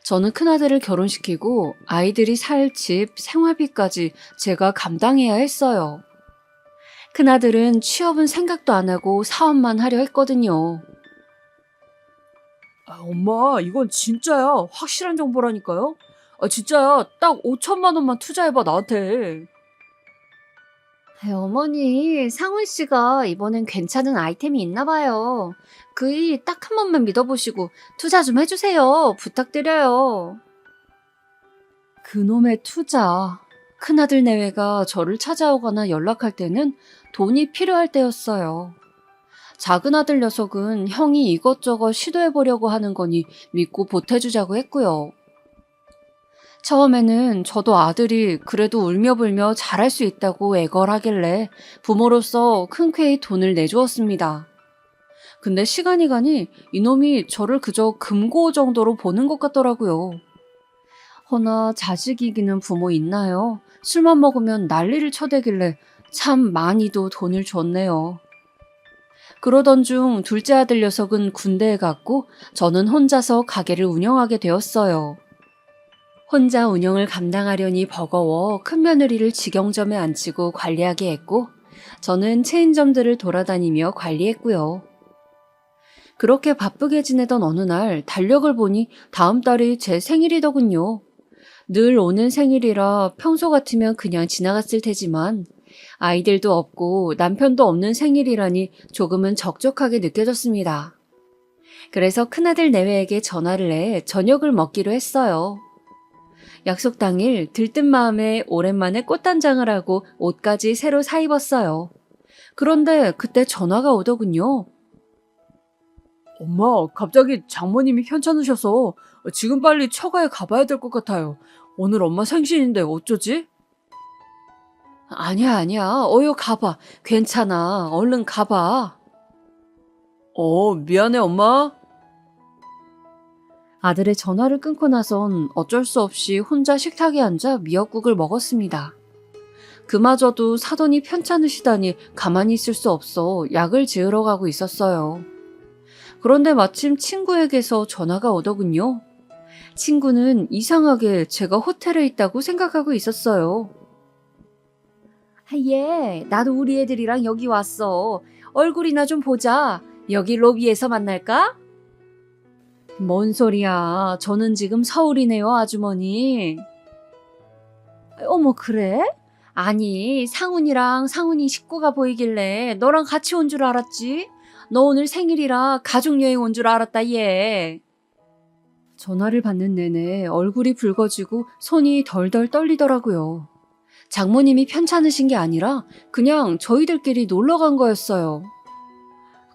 저는 큰아들을 결혼시키고 아이들이 살 집, 생활비까지 제가 감당해야 했어요. 큰아들은 취업은 생각도 안 하고 사업만 하려 했거든요. 엄마, 이건 진짜야. 확실한 정보라니까요. 진짜야. 딱 5천만 원만 투자해봐, 나한테. 어머니, 상훈 씨가 이번엔 괜찮은 아이템이 있나 봐요. 그이 딱 한 번만 믿어보시고 투자 좀 해주세요. 부탁드려요. 그놈의 투자. 큰아들 내외가 저를 찾아오거나 연락할 때는 돈이 필요할 때였어요. 작은 아들 녀석은 형이 이것저것 시도해보려고 하는 거니 믿고 보태주자고 했고요. 처음에는 저도 아들이 그래도 울며불며 잘할 수 있다고 애걸하길래 부모로서 흔쾌히 돈을 내주었습니다. 근데 시간이 가니 이놈이 저를 그저 금고 정도로 보는 것 같더라고요. 허나 자식 이기는 부모 있나요? 술만 먹으면 난리를 쳐대길래 참 많이도 돈을 줬네요. 그러던 중 둘째 아들 녀석은 군대에 갔고 저는 혼자서 가게를 운영하게 되었어요. 혼자 운영을 감당하려니 버거워 큰 며느리를 직영점에 앉히고 관리하게 했고 저는 체인점들을 돌아다니며 관리했고요. 그렇게 바쁘게 지내던 어느 날 달력을 보니 다음 달이 제 생일이더군요. 늘 오는 생일이라 평소 같으면 그냥 지나갔을 테지만 아이들도 없고 남편도 없는 생일이라니 조금은 적적하게 느껴졌습니다. 그래서 큰아들 내외에게 전화를 해 저녁을 먹기로 했어요. 약속 당일 들뜬 마음에 오랜만에 꽃단장을 하고 옷까지 새로 사 입었어요. 그런데 그때 전화가 오더군요. 엄마, 갑자기 장모님이 편찮으셔서 지금 빨리 처가에 가봐야 될 것 같아요. 오늘 엄마 생신인데 어쩌지? 아니야. 어여 가봐. 괜찮아. 얼른 가봐. 미안해, 엄마. 아들의 전화를 끊고 나선 어쩔 수 없이 혼자 식탁에 앉아 미역국을 먹었습니다. 그마저도 사돈이 편찮으시다니 가만히 있을 수 없어 약을 지으러 가고 있었어요. 그런데 마침 친구에게서 전화가 오더군요. 친구는 이상하게 제가 호텔에 있다고 생각하고 있었어요. 예, 나도 우리 애들이랑 여기 왔어. 얼굴이나 좀 보자. 여기 로비에서 만날까? 뭔 소리야. 저는 지금 서울이네요, 아주머니. 어머, 그래? 아니, 상훈이랑 상훈이 식구가 보이길래 너랑 같이 온 줄 알았지? 너 오늘 생일이라 가족여행 온 줄 알았다, 얘. 전화를 받는 내내 얼굴이 붉어지고 손이 덜덜 떨리더라고요. 장모님이 편찮으신 게 아니라 그냥 저희들끼리 놀러 간 거였어요.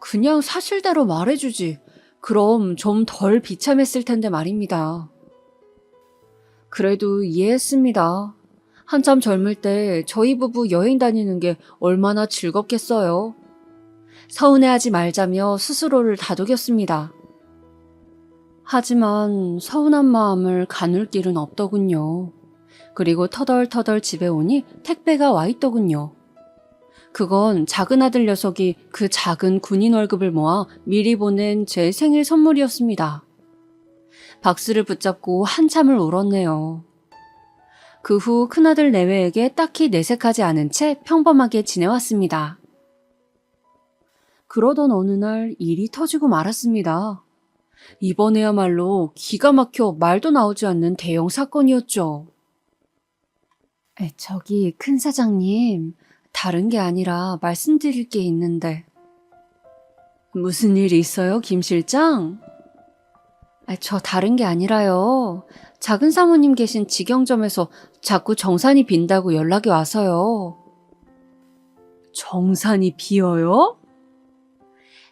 그냥 사실대로 말해주지. 그럼 좀 덜 비참했을 텐데 말입니다. 그래도 이해했습니다. 한참 젊을 때 저희 부부 여행 다니는 게 얼마나 즐겁겠어요. 서운해하지 말자며 스스로를 다독였습니다. 하지만 서운한 마음을 가눌 길은 없더군요. 그리고 터덜터덜 집에 오니 택배가 와 있더군요. 그건 작은 아들 녀석이 그 작은 군인 월급을 모아 미리 보낸 제 생일 선물이었습니다. 박스를 붙잡고 한참을 울었네요. 그 후 큰아들 내외에게 딱히 내색하지 않은 채 평범하게 지내왔습니다. 그러던 어느 날 일이 터지고 말았습니다. 이번에야말로 기가 막혀 말도 나오지 않는 대형 사건이었죠. 저기 큰 사장님, 다른 게 아니라 말씀드릴 게 있는데. 무슨 일이 있어요, 김 실장? 저 다른 게 아니라요. 작은 사모님 계신 직영점에서 자꾸 정산이 빈다고 연락이 와서요. 정산이 비어요?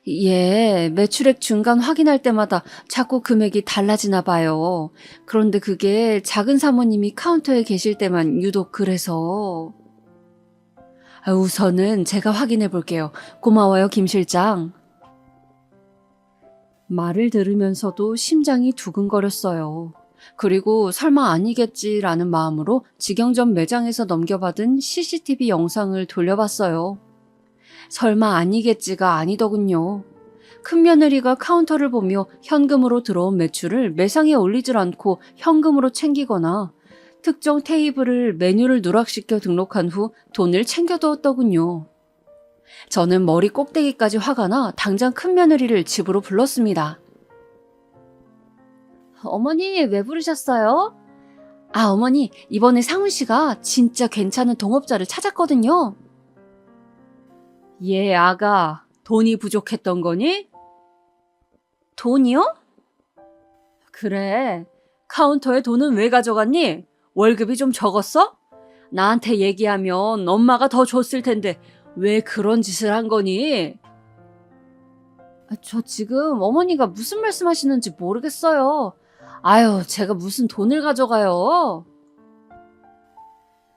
예, 매출액 중간 확인할 때마다 자꾸 금액이 달라지나 봐요. 그런데 그게 작은 사모님이 카운터에 계실 때만 유독 그래서. 우선은 제가 확인해 볼게요. 고마워요, 김 실장. 말을 들으면서도 심장이 두근거렸어요. 그리고 설마 아니겠지라는 마음으로 직영점 매장에서 넘겨받은 CCTV 영상을 돌려봤어요. 설마 아니겠지가 아니더군요. 큰며느리가 카운터를 보며 현금으로 들어온 매출을 매상에 올리질 않고 현금으로 챙기거나 특정 테이블을 메뉴를 누락시켜 등록한 후 돈을 챙겨두었더군요. 저는 머리 꼭대기까지 화가 나 당장 큰며느리를 집으로 불렀습니다. 어머니, 왜 부르셨어요? 어머니, 이번에 상훈 씨가 진짜 괜찮은 동업자를 찾았거든요. 예, 아가, 돈이 부족했던 거니? 돈이요? 그래, 카운터에 돈은 왜 가져갔니? 월급이 좀 적었어? 나한테 얘기하면 엄마가 더 줬을 텐데 왜 그런 짓을 한 거니? 저 지금 어머니가 무슨 말씀하시는지 모르겠어요. 아유, 제가 무슨 돈을 가져가요?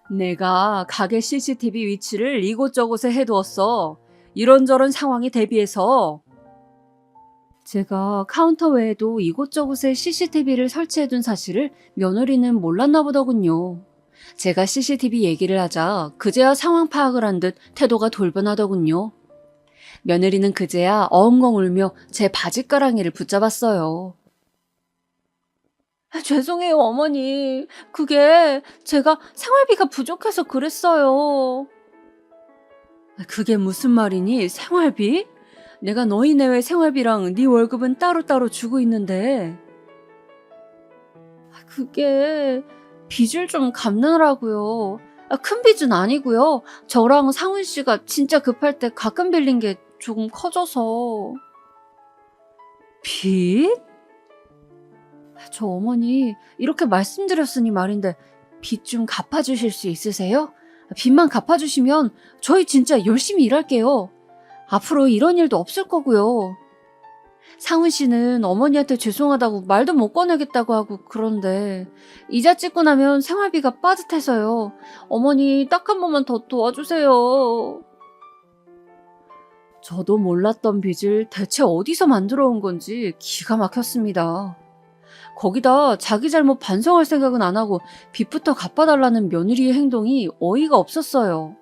내가 가게 CCTV 위치를 이곳저곳에 해두었어. 이런저런 상황에 대비해서. 제가 카운터 외에도 이곳저곳에 CCTV를 설치해둔 사실을 며느리는 몰랐나 보더군요. 제가 CCTV 얘기를 하자 그제야 상황 파악을 한 듯 태도가 돌변하더군요. 며느리는 그제야 엉엉 울며 제 바지가랑이를 붙잡았어요. 죄송해요, 어머니. 그게 제가 생활비가 부족해서 그랬어요. 그게 무슨 말이니, 생활비? 내가 너희 내외 생활비랑 네 월급은 따로따로 주고 있는데. 그게 빚을 좀 갚느라고요. 큰 빚은 아니고요. 저랑 상훈 씨가 진짜 급할 때 가끔 빌린 게 조금 커져서. 빚? 저 어머니 이렇게 말씀드렸으니 말인데 빚 좀 갚아주실 수 있으세요? 빚만 갚아주시면 저희 진짜 열심히 일할게요. 앞으로 이런 일도 없을 거고요. 상훈 씨는 어머니한테 죄송하다고 말도 못 꺼내겠다고 하고 그런데 이자 찍고 나면 생활비가 빠듯해서요. 어머니 딱 한 번만 더 도와주세요. 저도 몰랐던 빚을 대체 어디서 만들어 온 건지 기가 막혔습니다. 거기다 자기 잘못 반성할 생각은 안 하고 빚부터 갚아달라는 며느리의 행동이 어이가 없었어요.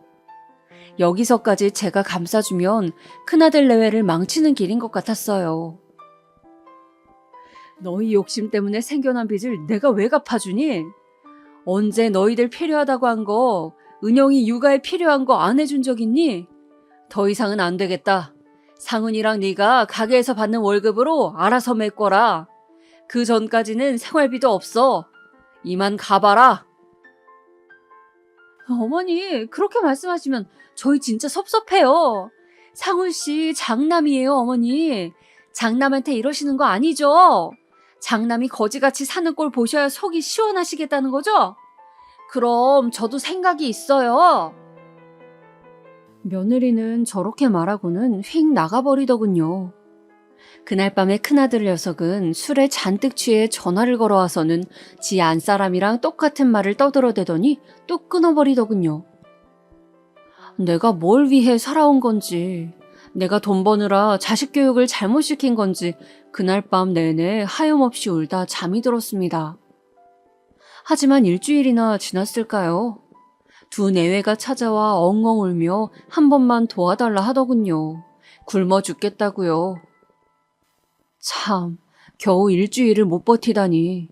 여기서까지 제가 감싸주면 큰아들 내외를 망치는 길인 것 같았어요. 너희 욕심 때문에 생겨난 빚을 내가 왜 갚아주니? 언제 너희들 필요하다고 한 거, 은영이 육아에 필요한 거 안 해준 적 있니? 더 이상은 안 되겠다. 상훈이랑 네가 가게에서 받는 월급으로 알아서 메꿔라. 그 전까지는 생활비도 없어. 이만 가봐라. 어머니, 그렇게 말씀하시면 저희 진짜 섭섭해요. 상훈 씨 장남이에요, 어머니. 장남한테 이러시는 거 아니죠? 장남이 거지같이 사는 꼴 보셔야 속이 시원하시겠다는 거죠? 그럼 저도 생각이 있어요. 며느리는 저렇게 말하고는 휙 나가버리더군요. 그날 밤에 큰아들 녀석은 술에 잔뜩 취해 전화를 걸어와서는 지 안사람이랑 똑같은 말을 떠들어대더니 또 끊어버리더군요. 내가 뭘 위해 살아온 건지, 내가 돈 버느라 자식 교육을 잘못 시킨 건지 그날 밤 내내 하염없이 울다 잠이 들었습니다. 하지만 일주일이나 지났을까요? 두 내외가 찾아와 엉엉 울며 한 번만 도와달라 하더군요. 굶어 죽겠다고요. 참, 겨우 일주일을 못 버티다니.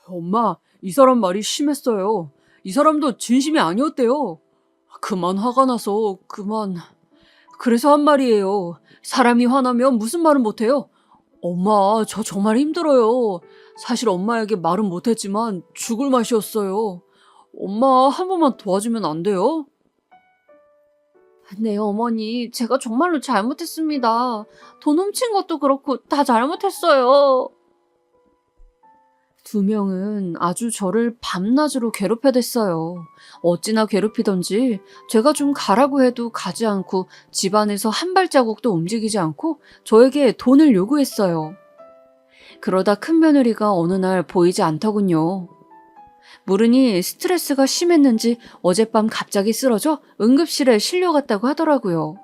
엄마, 이 사람 말이 심했어요. 이 사람도 진심이 아니었대요. 그만 화가 나서 그래서 한 말이에요. 사람이 화나면 무슨 말은 못해요. 엄마, 저 정말 힘들어요. 사실 엄마에게 말은 못했지만 죽을 맛이었어요. 엄마, 한 번만 도와주면 안 돼요? 네, 어머니, 제가 정말로 잘못했습니다. 돈 훔친 것도 그렇고 다 잘못했어요. 두 명은 아주 저를 밤낮으로 괴롭혀댔어요. 어찌나 괴롭히던지 제가 좀 가라고 해도 가지 않고 집안에서 한 발자국도 움직이지 않고 저에게 돈을 요구했어요. 그러다 큰 며느리가 어느 날 보이지 않더군요. 물으니 스트레스가 심했는지 어젯밤 갑자기 쓰러져 응급실에 실려갔다고 하더라고요.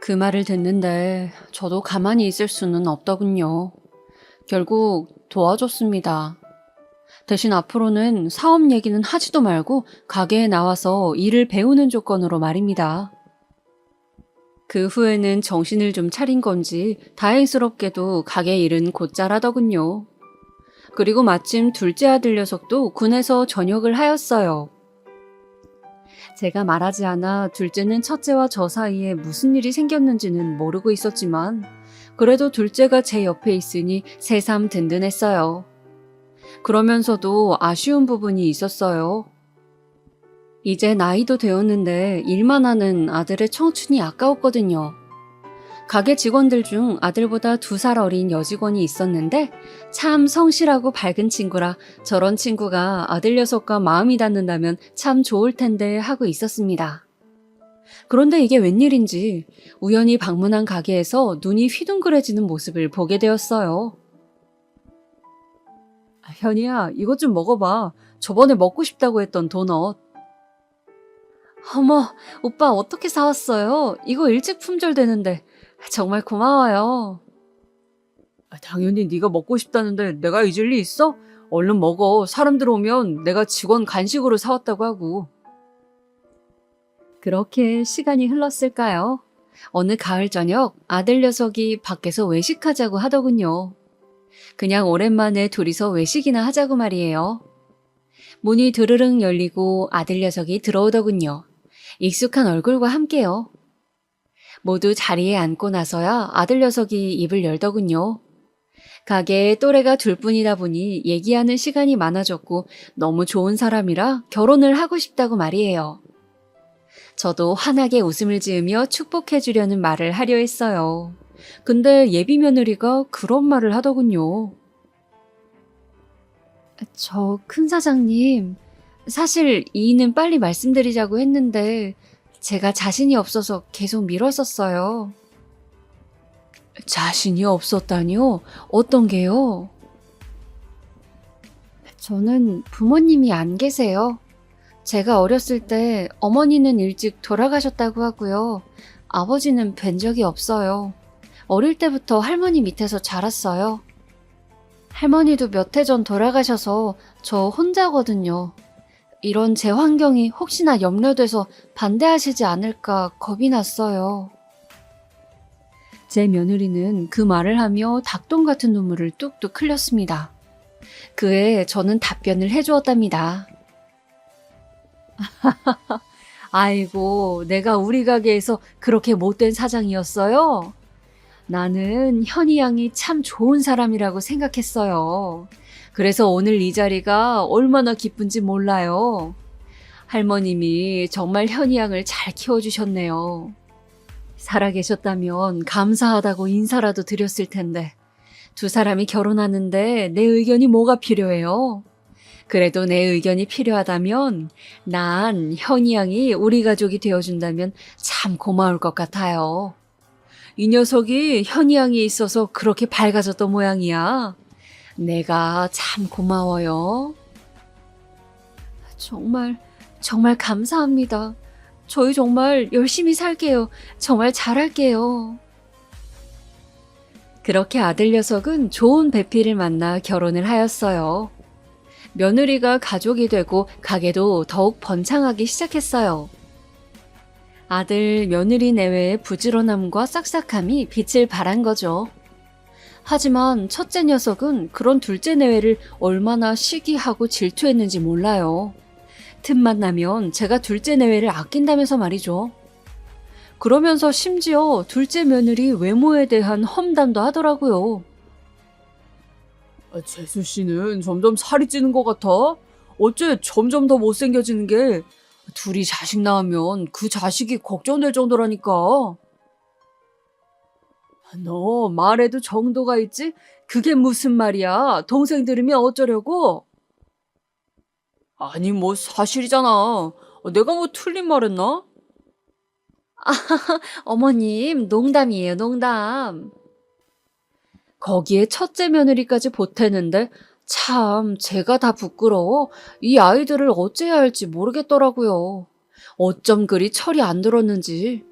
그 말을 듣는데 저도 가만히 있을 수는 없더군요. 결국 도와줬습니다. 대신 앞으로는 사업 얘기는 하지도 말고 가게에 나와서 일을 배우는 조건으로 말입니다. 그 후에는 정신을 좀 차린 건지 다행스럽게도 가게 일은 곧잘 하더군요. 그리고 마침 둘째 아들 녀석도 군에서 전역을 하였어요. 제가 말하지 않아 둘째는 첫째와 저 사이에 무슨 일이 생겼는지는 모르고 있었지만 그래도 둘째가 제 옆에 있으니 새삼 든든했어요. 그러면서도 아쉬운 부분이 있었어요. 이제 나이도 되었는데 일만 하는 아들의 청춘이 아까웠거든요. 가게 직원들 중 아들보다 2살 어린 여직원이 있었는데 참 성실하고 밝은 친구라 저런 친구가 아들 녀석과 마음이 닿는다면 참 좋을 텐데 하고 있었습니다. 그런데 이게 웬일인지 우연히 방문한 가게에서 눈이 휘둥그레지는 모습을 보게 되었어요. 현이야, 이것 좀 먹어봐. 저번에 먹고 싶다고 했던 도넛. 어머, 오빠 어떻게 사왔어요? 이거 일찍 품절되는데. 정말 고마워요. 당연히 네가 먹고 싶다는데 내가 잊을 리 있어? 얼른 먹어. 사람들 오면 내가 직원 간식으로 사왔다고 하고. 그렇게 시간이 흘렀을까요? 어느 가을 저녁 아들 녀석이 밖에서 외식하자고 하더군요. 그냥 오랜만에 둘이서 외식이나 하자고 말이에요. 문이 드르릉 열리고 아들 녀석이 들어오더군요. 익숙한 얼굴과 함께요. 모두 자리에 앉고 나서야 아들 녀석이 입을 열더군요. 가게에 또래가 둘뿐이다 보니 얘기하는 시간이 많아졌고 너무 좋은 사람이라 결혼을 하고 싶다고 말이에요. 저도 환하게 웃음을 지으며 축복해 주려는 말을 하려 했어요. 근데 예비 며느리가 그런 말을 하더군요. 저 큰 사장님, 사실 이의는 빨리 말씀드리자고 했는데 제가 자신이 없어서 계속 미뤘었어요. 자신이 없었다니요? 어떤 게요? 저는 부모님이 안 계세요. 제가 어렸을 때 어머니는 일찍 돌아가셨다고 하고요. 아버지는 뵌 적이 없어요. 어릴 때부터 할머니 밑에서 자랐어요. 할머니도 몇 해 전 돌아가셔서 저 혼자거든요. 이런 제 환경이 혹시나 염려돼서 반대하시지 않을까 겁이 났어요. 제 며느리는 그 말을 하며 닭똥 같은 눈물을 뚝뚝 흘렸습니다. 그에 저는 답변을 해주었답니다. 아이고, 내가 우리 가게에서 그렇게 못된 사장이었어요? 나는 현이 양이 참 좋은 사람이라고 생각했어요. 그래서 오늘 이 자리가 얼마나 기쁜지 몰라요. 할머님이 정말 현이 양을 잘 키워주셨네요. 살아계셨다면 감사하다고 인사라도 드렸을 텐데 두 사람이 결혼하는데 내 의견이 뭐가 필요해요? 그래도 내 의견이 필요하다면 난 현이 양이 우리 가족이 되어준다면 참 고마울 것 같아요. 이 녀석이 현이양이 있어서 그렇게 밝아졌던 모양이야. 내가 참 고마워요. 정말 감사합니다. 저희 정말 열심히 살게요. 정말 잘할게요. 그렇게 아들 녀석은 좋은 배필을 만나 결혼을 하였어요. 며느리가 가족이 되고 가게도 더욱 번창하기 시작했어요. 아들, 며느리 내외의 부지런함과 싹싹함이 빛을 발한 거죠. 하지만 첫째 녀석은 그런 둘째 내외를 얼마나 시기하고 질투했는지 몰라요. 틈만 나면 제가 둘째 내외를 아낀다면서 말이죠. 그러면서 심지어 둘째 며느리 외모에 대한 험담도 하더라고요. 재수 씨는 점점 살이 찌는 것 같아. 어째 점점 더 못생겨지는 게 둘이 자식 낳으면 그 자식이 걱정될 정도라니까. 너 말에도 정도가 있지? 그게 무슨 말이야? 동생 들으면 어쩌려고? 아니 뭐 사실이잖아. 내가 뭐 틀린 말 했나? 어머님, 농담이에요, 농담. 거기에 첫째 며느리까지 보태는데 참 제가 다 부끄러워 이 아이들을 어째야 할지 모르겠더라고요. 어쩜 그리 철이 안 들었는지.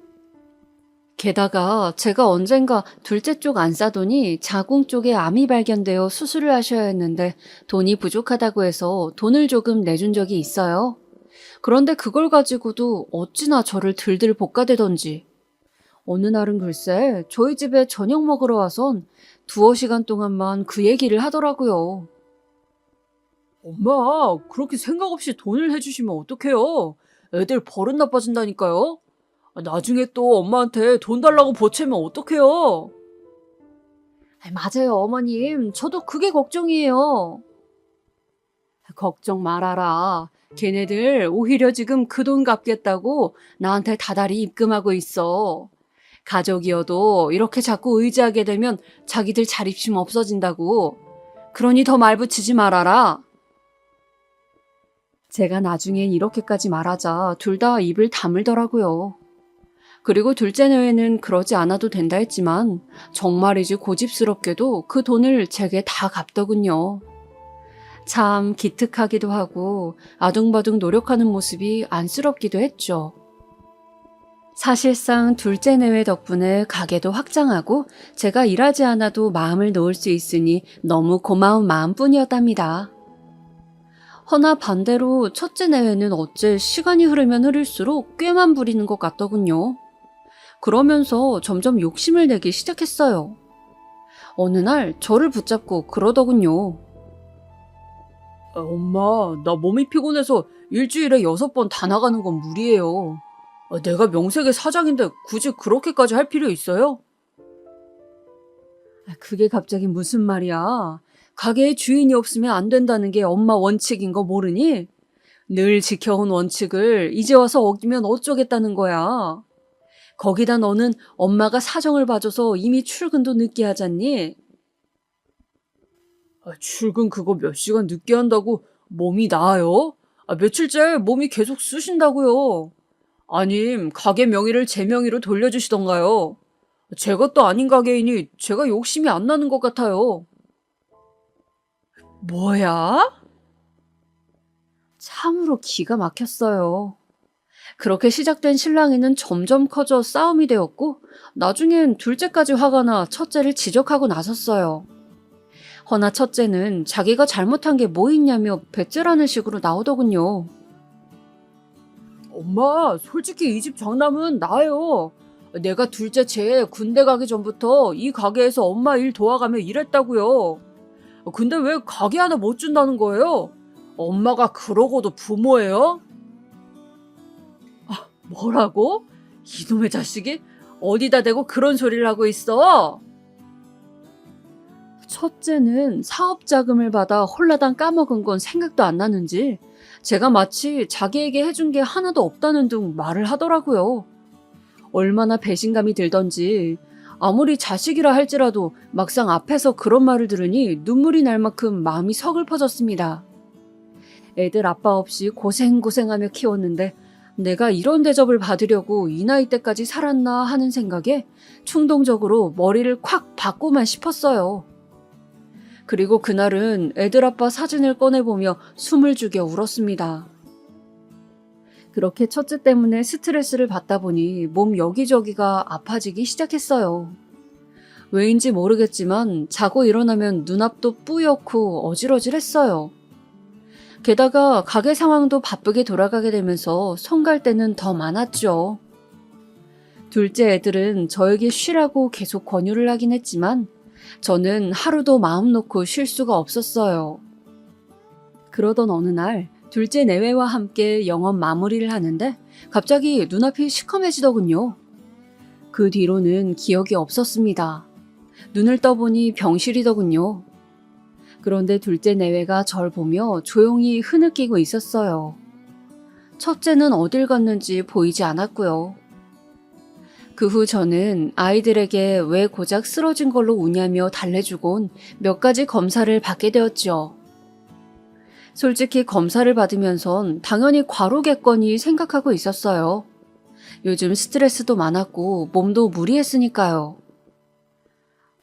게다가 제가 언젠가 둘째 쪽 안 싸더니 자궁 쪽에 암이 발견되어 수술을 하셔야 했는데 돈이 부족하다고 해서 돈을 조금 내준 적이 있어요. 그런데 그걸 가지고도 어찌나 저를 들들 볶아대던지. 어느 날은 글쎄 저희 집에 저녁 먹으러 와선 두어 시간 동안만 그 얘기를 하더라고요. 엄마, 그렇게 생각 없이 돈을 해주시면 어떡해요? 애들 버릇 나빠진다니까요? 나중에 또 엄마한테 돈 달라고 보채면 어떡해요? 맞아요, 어머님. 저도 그게 걱정이에요. 걱정 말아라. 걔네들 오히려 지금 그 돈 갚겠다고 나한테 다달이 입금하고 있어. 가족이어도 이렇게 자꾸 의지하게 되면 자기들 자립심 없어진다고. 그러니 더 말 붙이지 말아라. 제가 나중엔 이렇게까지 말하자 둘 다 입을 다물더라고요. 그리고 둘째 내외는 그러지 않아도 된다 했지만 정말이지 고집스럽게도 그 돈을 제게 다 갚더군요. 참 기특하기도 하고 아둥바둥 노력하는 모습이 안쓰럽기도 했죠. 사실상 둘째 내외 덕분에 가게도 확장하고 제가 일하지 않아도 마음을 놓을 수 있으니 너무 고마운 마음뿐이었답니다. 허나 반대로 첫째 내외는 어째 시간이 흐르면 흐를수록 꾀만 부리는 것 같더군요. 그러면서 점점 욕심을 내기 시작했어요. 어느 날 저를 붙잡고 그러더군요. 엄마, 나 몸이 피곤해서 일주일에 6번 다 나가는 건 무리예요. 내가 명색의 사장인데 굳이 그렇게까지 할 필요 있어요? 그게 갑자기 무슨 말이야? 가게에 주인이 없으면 안 된다는 게 엄마 원칙인 거 모르니? 늘 지켜온 원칙을 이제 와서 어기면 어쩌겠다는 거야. 거기다 너는 엄마가 사정을 봐줘서 이미 출근도 늦게 하잖니? 출근 그거 몇 시간 늦게 한다고 몸이 나아요? 며칠째 몸이 계속 쑤신다고요. 아님 가게 명의를 제 명의로 돌려주시던가요. 제 것도 아닌 가게이니 제가 욕심이 안 나는 것 같아요. 뭐야? 참으로 기가 막혔어요. 그렇게 시작된 실랑이는 점점 커져 싸움이 되었고 나중엔 둘째까지 화가 나 첫째를 지적하고 나섰어요. 허나 첫째는 자기가 잘못한 게 뭐 있냐며 배째라는 식으로 나오더군요. 엄마, 솔직히 이 집 장남은 나예요. 내가 둘째 쟤 군대 가기 전부터 이 가게에서 엄마 일 도와가며 일했다고요. 근데 왜 가게 하나 못 준다는 거예요? 엄마가 그러고도 부모예요? 뭐라고? 이놈의 자식이 어디다 대고 그런 소리를 하고 있어? 첫째는 사업 자금을 받아 홀라당 까먹은 건 생각도 안 나는지 제가 마치 자기에게 해준 게 하나도 없다는 둥 말을 하더라고요. 얼마나 배신감이 들던지 아무리 자식이라 할지라도 막상 앞에서 그런 말을 들으니 눈물이 날 만큼 마음이 서글퍼졌습니다. 애들 아빠 없이 고생고생하며 키웠는데 내가 이런 대접을 받으려고 이 나이 때까지 살았나 하는 생각에 충동적으로 머리를 콱 박고만 싶었어요. 그리고 그날은 애들 아빠 사진을 꺼내보며 숨을 죽여 울었습니다. 그렇게 첫째 때문에 스트레스를 받다 보니 몸 여기저기가 아파지기 시작했어요. 왜인지 모르겠지만 자고 일어나면 눈앞도 뿌옇고 어질어질했어요. 게다가 가게 상황도 바쁘게 돌아가게 되면서 손 갈 때는 더 많았죠. 둘째 애들은 저에게 쉬라고 계속 권유를 하긴 했지만 저는 하루도 마음 놓고 쉴 수가 없었어요. 그러던 어느 날 둘째 내외와 함께 영업 마무리를 하는데 갑자기 눈앞이 시커매지더군요. 그 뒤로는 기억이 없었습니다. 눈을 떠보니 병실이더군요. 그런데 둘째 내외가 절 보며 조용히 흐느끼고 있었어요. 첫째는 어딜 갔는지 보이지 않았고요. 그 후 저는 아이들에게 왜 고작 쓰러진 걸로 우냐며 달래주곤 몇 가지 검사를 받게 되었죠. 솔직히 검사를 받으면선 당연히 과로겠거니 생각하고 있었어요. 요즘 스트레스도 많았고 몸도 무리했으니까요.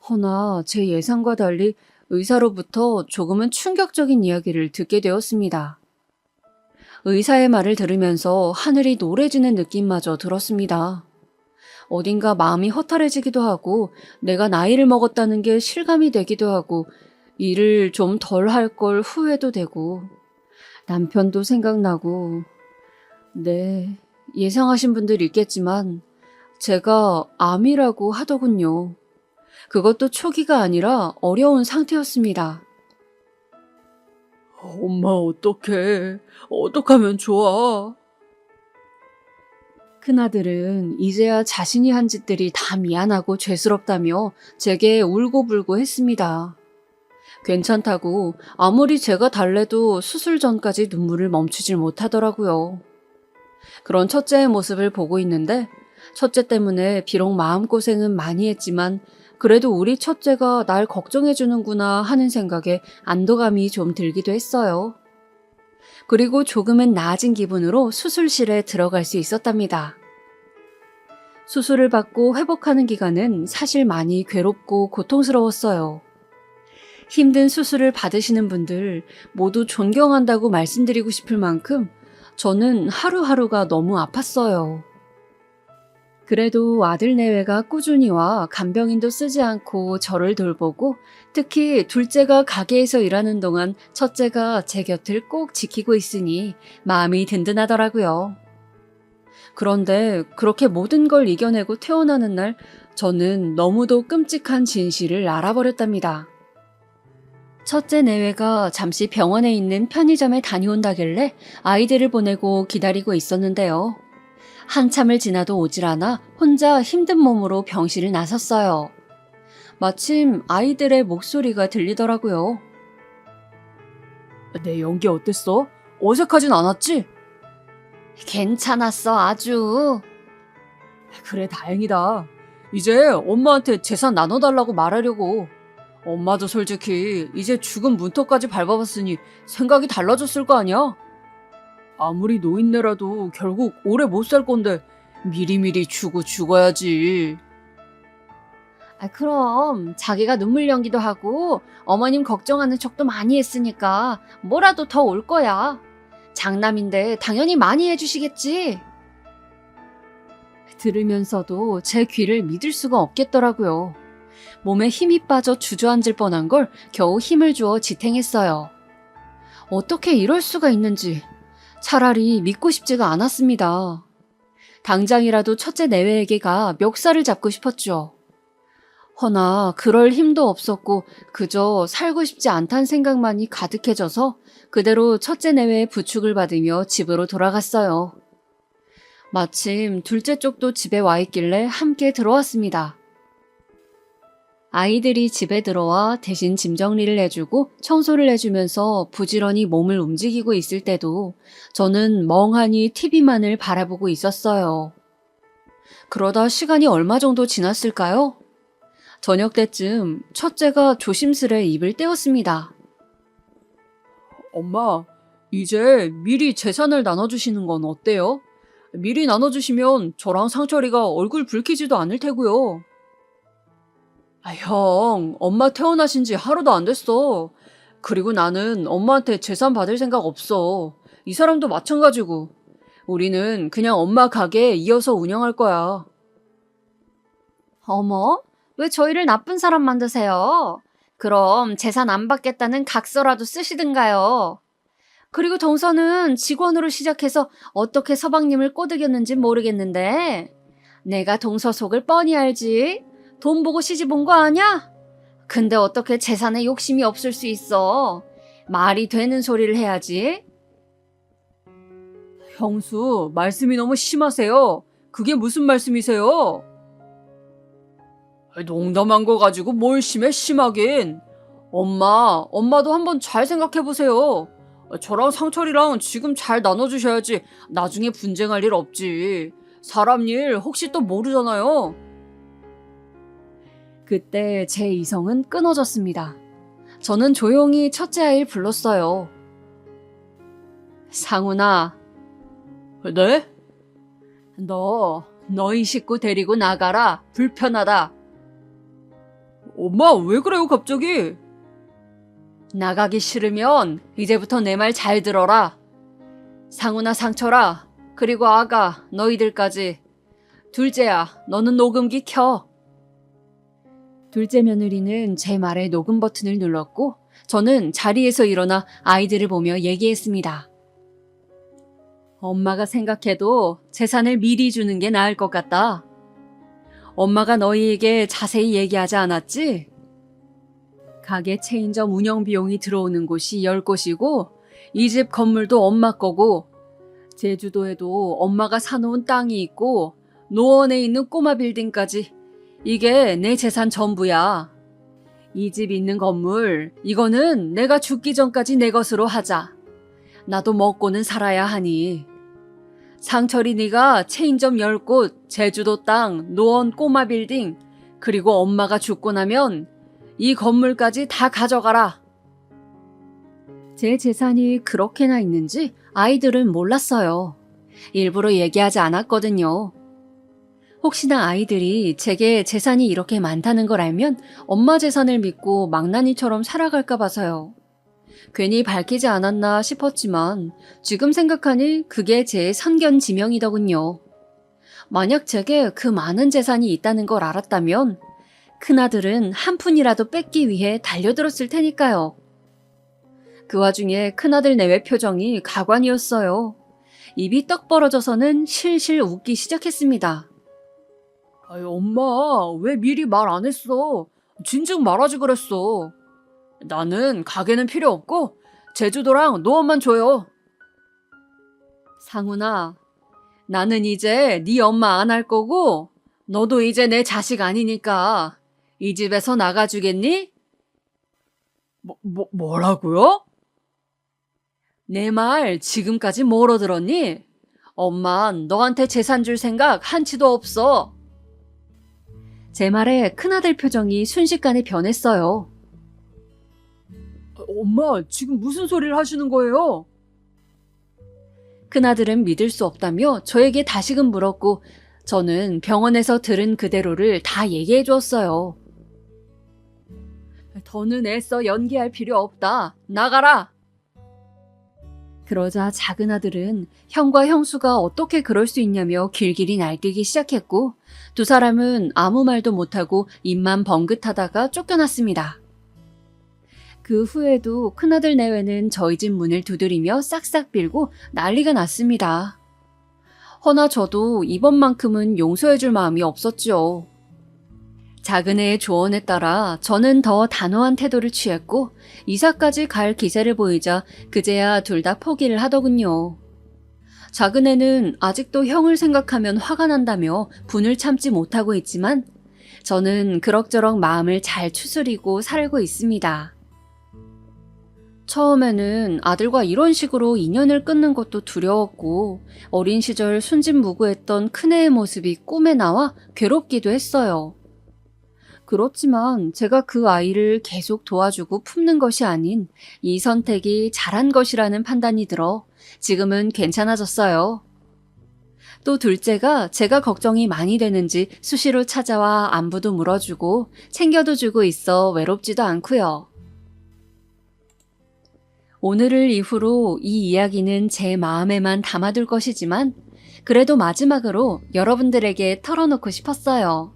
허나 제 예상과 달리 의사로부터 조금은 충격적인 이야기를 듣게 되었습니다. 의사의 말을 들으면서 하늘이 노래지는 느낌마저 들었습니다. 어딘가 마음이 허탈해지기도 하고 내가 나이를 먹었다는 게 실감이 되기도 하고 일을 좀 덜 할 걸 후회도 되고 남편도 생각나고 네, 예상하신 분들 있겠지만 제가 암이라고 하더군요. 그것도 초기가 아니라 어려운 상태였습니다. 엄마 어떡해. 어떡하면 좋아. 큰아들은 이제야 자신이 한 짓들이 다 미안하고 죄스럽다며 제게 울고불고 했습니다. 괜찮다고 아무리 제가 달래도 수술 전까지 눈물을 멈추질 못하더라고요. 그런 첫째의 모습을 보고 있는데 첫째 때문에 비록 마음고생은 많이 했지만 그래도 우리 첫째가 날 걱정해주는구나 하는 생각에 안도감이 좀 들기도 했어요. 그리고 조금은 나아진 기분으로 수술실에 들어갈 수 있었답니다. 수술을 받고 회복하는 기간은 사실 많이 괴롭고 고통스러웠어요. 힘든 수술을 받으시는 분들 모두 존경한다고 말씀드리고 싶을 만큼 저는 하루하루가 너무 아팠어요. 그래도 아들 내외가 꾸준히 와 간병인도 쓰지 않고 저를 돌보고 특히 둘째가 가게에서 일하는 동안 첫째가 제 곁을 꼭 지키고 있으니 마음이 든든하더라고요. 그런데 그렇게 모든 걸 이겨내고 퇴원하는 날 저는 너무도 끔찍한 진실을 알아버렸답니다. 첫째 내외가 잠시 병원에 있는 편의점에 다녀온다길래 아이들을 보내고 기다리고 있었는데요. 한참을 지나도 오질 않아 혼자 힘든 몸으로 병실을 나섰어요. 마침 아이들의 목소리가 들리더라고요. 내 연기 어땠어? 어색하진 않았지? 괜찮았어, 아주. 그래, 다행이다. 이제 엄마한테 재산 나눠달라고 말하려고. 엄마도 솔직히 이제 죽은 문턱까지 밟아봤으니 생각이 달라졌을 거 아니야? 아무리 노인네라도 결국 오래 못 살 건데 미리미리 주고 죽어야지. 그럼 자기가 눈물 연기도 하고 어머님 걱정하는 척도 많이 했으니까 뭐라도 더 올 거야. 장남인데 당연히 많이 해주시겠지. 들으면서도 제 귀를 믿을 수가 없겠더라고요. 몸에 힘이 빠져 주저앉을 뻔한 걸 겨우 힘을 주어 지탱했어요. 어떻게 이럴 수가 있는지 차라리 믿고 싶지가 않았습니다. 당장이라도 첫째 내외에게 가 멱살을 잡고 싶었죠. 허나 그럴 힘도 없었고 그저 살고 싶지 않다는 생각만이 가득해져서 그대로 첫째 내외의 부축을 받으며 집으로 돌아갔어요. 마침 둘째 쪽도 집에 와 있길래 함께 들어왔습니다. 아이들이 집에 들어와 대신 짐 정리를 해주고 청소를 해주면서 부지런히 몸을 움직이고 있을 때도 저는 멍하니 TV만을 바라보고 있었어요. 그러다 시간이 얼마 정도 지났을까요? 저녁 때쯤 첫째가 조심스레 입을 떼었습니다. 엄마, 이제 미리 재산을 나눠주시는 건 어때요? 미리 나눠주시면 저랑 상철이가 얼굴 붉히지도 않을 테고요. 형, 엄마 퇴원하신 지 하루도 안 됐어. 그리고 나는 엄마한테 재산 받을 생각 없어. 이 사람도 마찬가지고. 우리는 그냥 엄마 가게 이어서 운영할 거야. 어머, 왜 저희를 나쁜 사람 만드세요? 그럼 재산 안 받겠다는 각서라도 쓰시든가요. 그리고 동서는 직원으로 시작해서 어떻게 서방님을 꼬드겼는지 모르겠는데 내가 동서 속을 뻔히 알지. 돈 보고 시집 온 거 아냐? 근데 어떻게 재산에 욕심이 없을 수 있어? 말이 되는 소리를 해야지. 형수, 말씀이 너무 심하세요. 그게 무슨 말씀이세요? 농담한 거 가지고 뭘 심하긴. 엄마도 한번 잘 생각해보세요. 저랑 상철이랑 지금 잘 나눠주셔야지 나중에 분쟁할 일 없지. 사람 일 혹시 또 모르잖아요. 그때 제 이성은 끊어졌습니다. 저는 조용히 첫째 아이를 불렀어요. 상훈아. 네? 너희 식구 데리고 나가라. 불편하다. 엄마, 왜 그래요, 갑자기? 나가기 싫으면 이제부터 내 말 잘 들어라. 상훈아, 상철아, 그리고 아가, 너희들까지. 둘째야, 너는 녹음기 켜. 둘째 며느리는 제 말에 녹음 버튼을 눌렀고 저는 자리에서 일어나 아이들을 보며 얘기했습니다. 엄마가 생각해도 재산을 미리 주는 게 나을 것 같다. 엄마가 너희에게 자세히 얘기하지 않았지? 가게 체인점 운영 비용이 들어오는 곳이 10곳이고 이 집 건물도 엄마 거고 제주도에도 엄마가 사놓은 땅이 있고 노원에 있는 꼬마 빌딩까지 이게 내 재산 전부야. 이 집 있는 건물 이거는 내가 죽기 전까지 내 것으로 하자. 나도 먹고는 살아야 하니. 상철이 네가 체인점 10곳, 제주도 땅, 노원 꼬마 빌딩, 그리고 엄마가 죽고 나면 이 건물까지 다 가져가라. 제 재산이 그렇게나 있는지 아이들은 몰랐어요. 일부러 얘기하지 않았거든요. 혹시나 아이들이 제게 재산이 이렇게 많다는 걸 알면 엄마 재산을 믿고 망나니처럼 살아갈까 봐서요. 괜히 밝히지 않았나 싶었지만 지금 생각하니 그게 제 선견지명이더군요. 만약 제게 그 많은 재산이 있다는 걸 알았다면 큰아들은 한 푼이라도 뺏기 위해 달려들었을 테니까요. 그 와중에 큰아들 내외 표정이 가관이었어요. 입이 떡 벌어져서는 실실 웃기 시작했습니다. 엄마, 왜 미리 말 안 했어? 진즉 말하지 그랬어. 나는 가게는 필요 없고 제주도랑 노원만 줘요. 상훈아, 나는 이제 네 엄마 안 할 거고 너도 이제 내 자식 아니니까 이 집에서 나가주겠니? 뭐라고요? 내 말 지금까지 뭐로 들었니? 엄만 너한테 재산 줄 생각 한치도 없어. 제 말에 큰아들 표정이 순식간에 변했어요. 엄마, 지금 무슨 소리를 하시는 거예요? 큰아들은 믿을 수 없다며 저에게 다시금 물었고 저는 병원에서 들은 그대로를 다 얘기해 주었어요. 더는 애써 연기할 필요 없다. 나가라. 그러자 작은 아들은 형과 형수가 어떻게 그럴 수 있냐며 길길이 날뛰기 시작했고 두 사람은 아무 말도 못하고 입만 번긋하다가 쫓겨났습니다. 그 후에도 큰아들 내외는 저희 집 문을 두드리며 싹싹 빌고 난리가 났습니다. 허나 저도 이번만큼은 용서해줄 마음이 없었죠. 작은 애의 조언에 따라 저는 더 단호한 태도를 취했고 이사까지 갈 기세를 보이자 그제야 둘 다 포기를 하더군요. 작은 애는 아직도 형을 생각하면 화가 난다며 분을 참지 못하고 있지만 저는 그럭저럭 마음을 잘 추스리고 살고 있습니다. 처음에는 아들과 이런 식으로 인연을 끊는 것도 두려웠고 어린 시절 순진무구했던 큰애의 모습이 꿈에 나와 괴롭기도 했어요. 그렇지만 제가 그 아이를 계속 도와주고 품는 것이 아닌 이 선택이 잘한 것이라는 판단이 들어 지금은 괜찮아졌어요. 또 둘째가 제가 걱정이 많이 되는지 수시로 찾아와 안부도 물어주고 챙겨도 주고 있어 외롭지도 않고요. 오늘을 이후로 이 이야기는 제 마음에만 담아둘 것이지만 그래도 마지막으로 여러분들에게 털어놓고 싶었어요.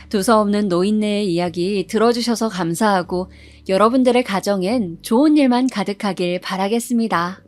두서없는 노인네의 이야기 들어주셔서 감사하고 여러분들의 가정엔 좋은 일만 가득하길 바라겠습니다.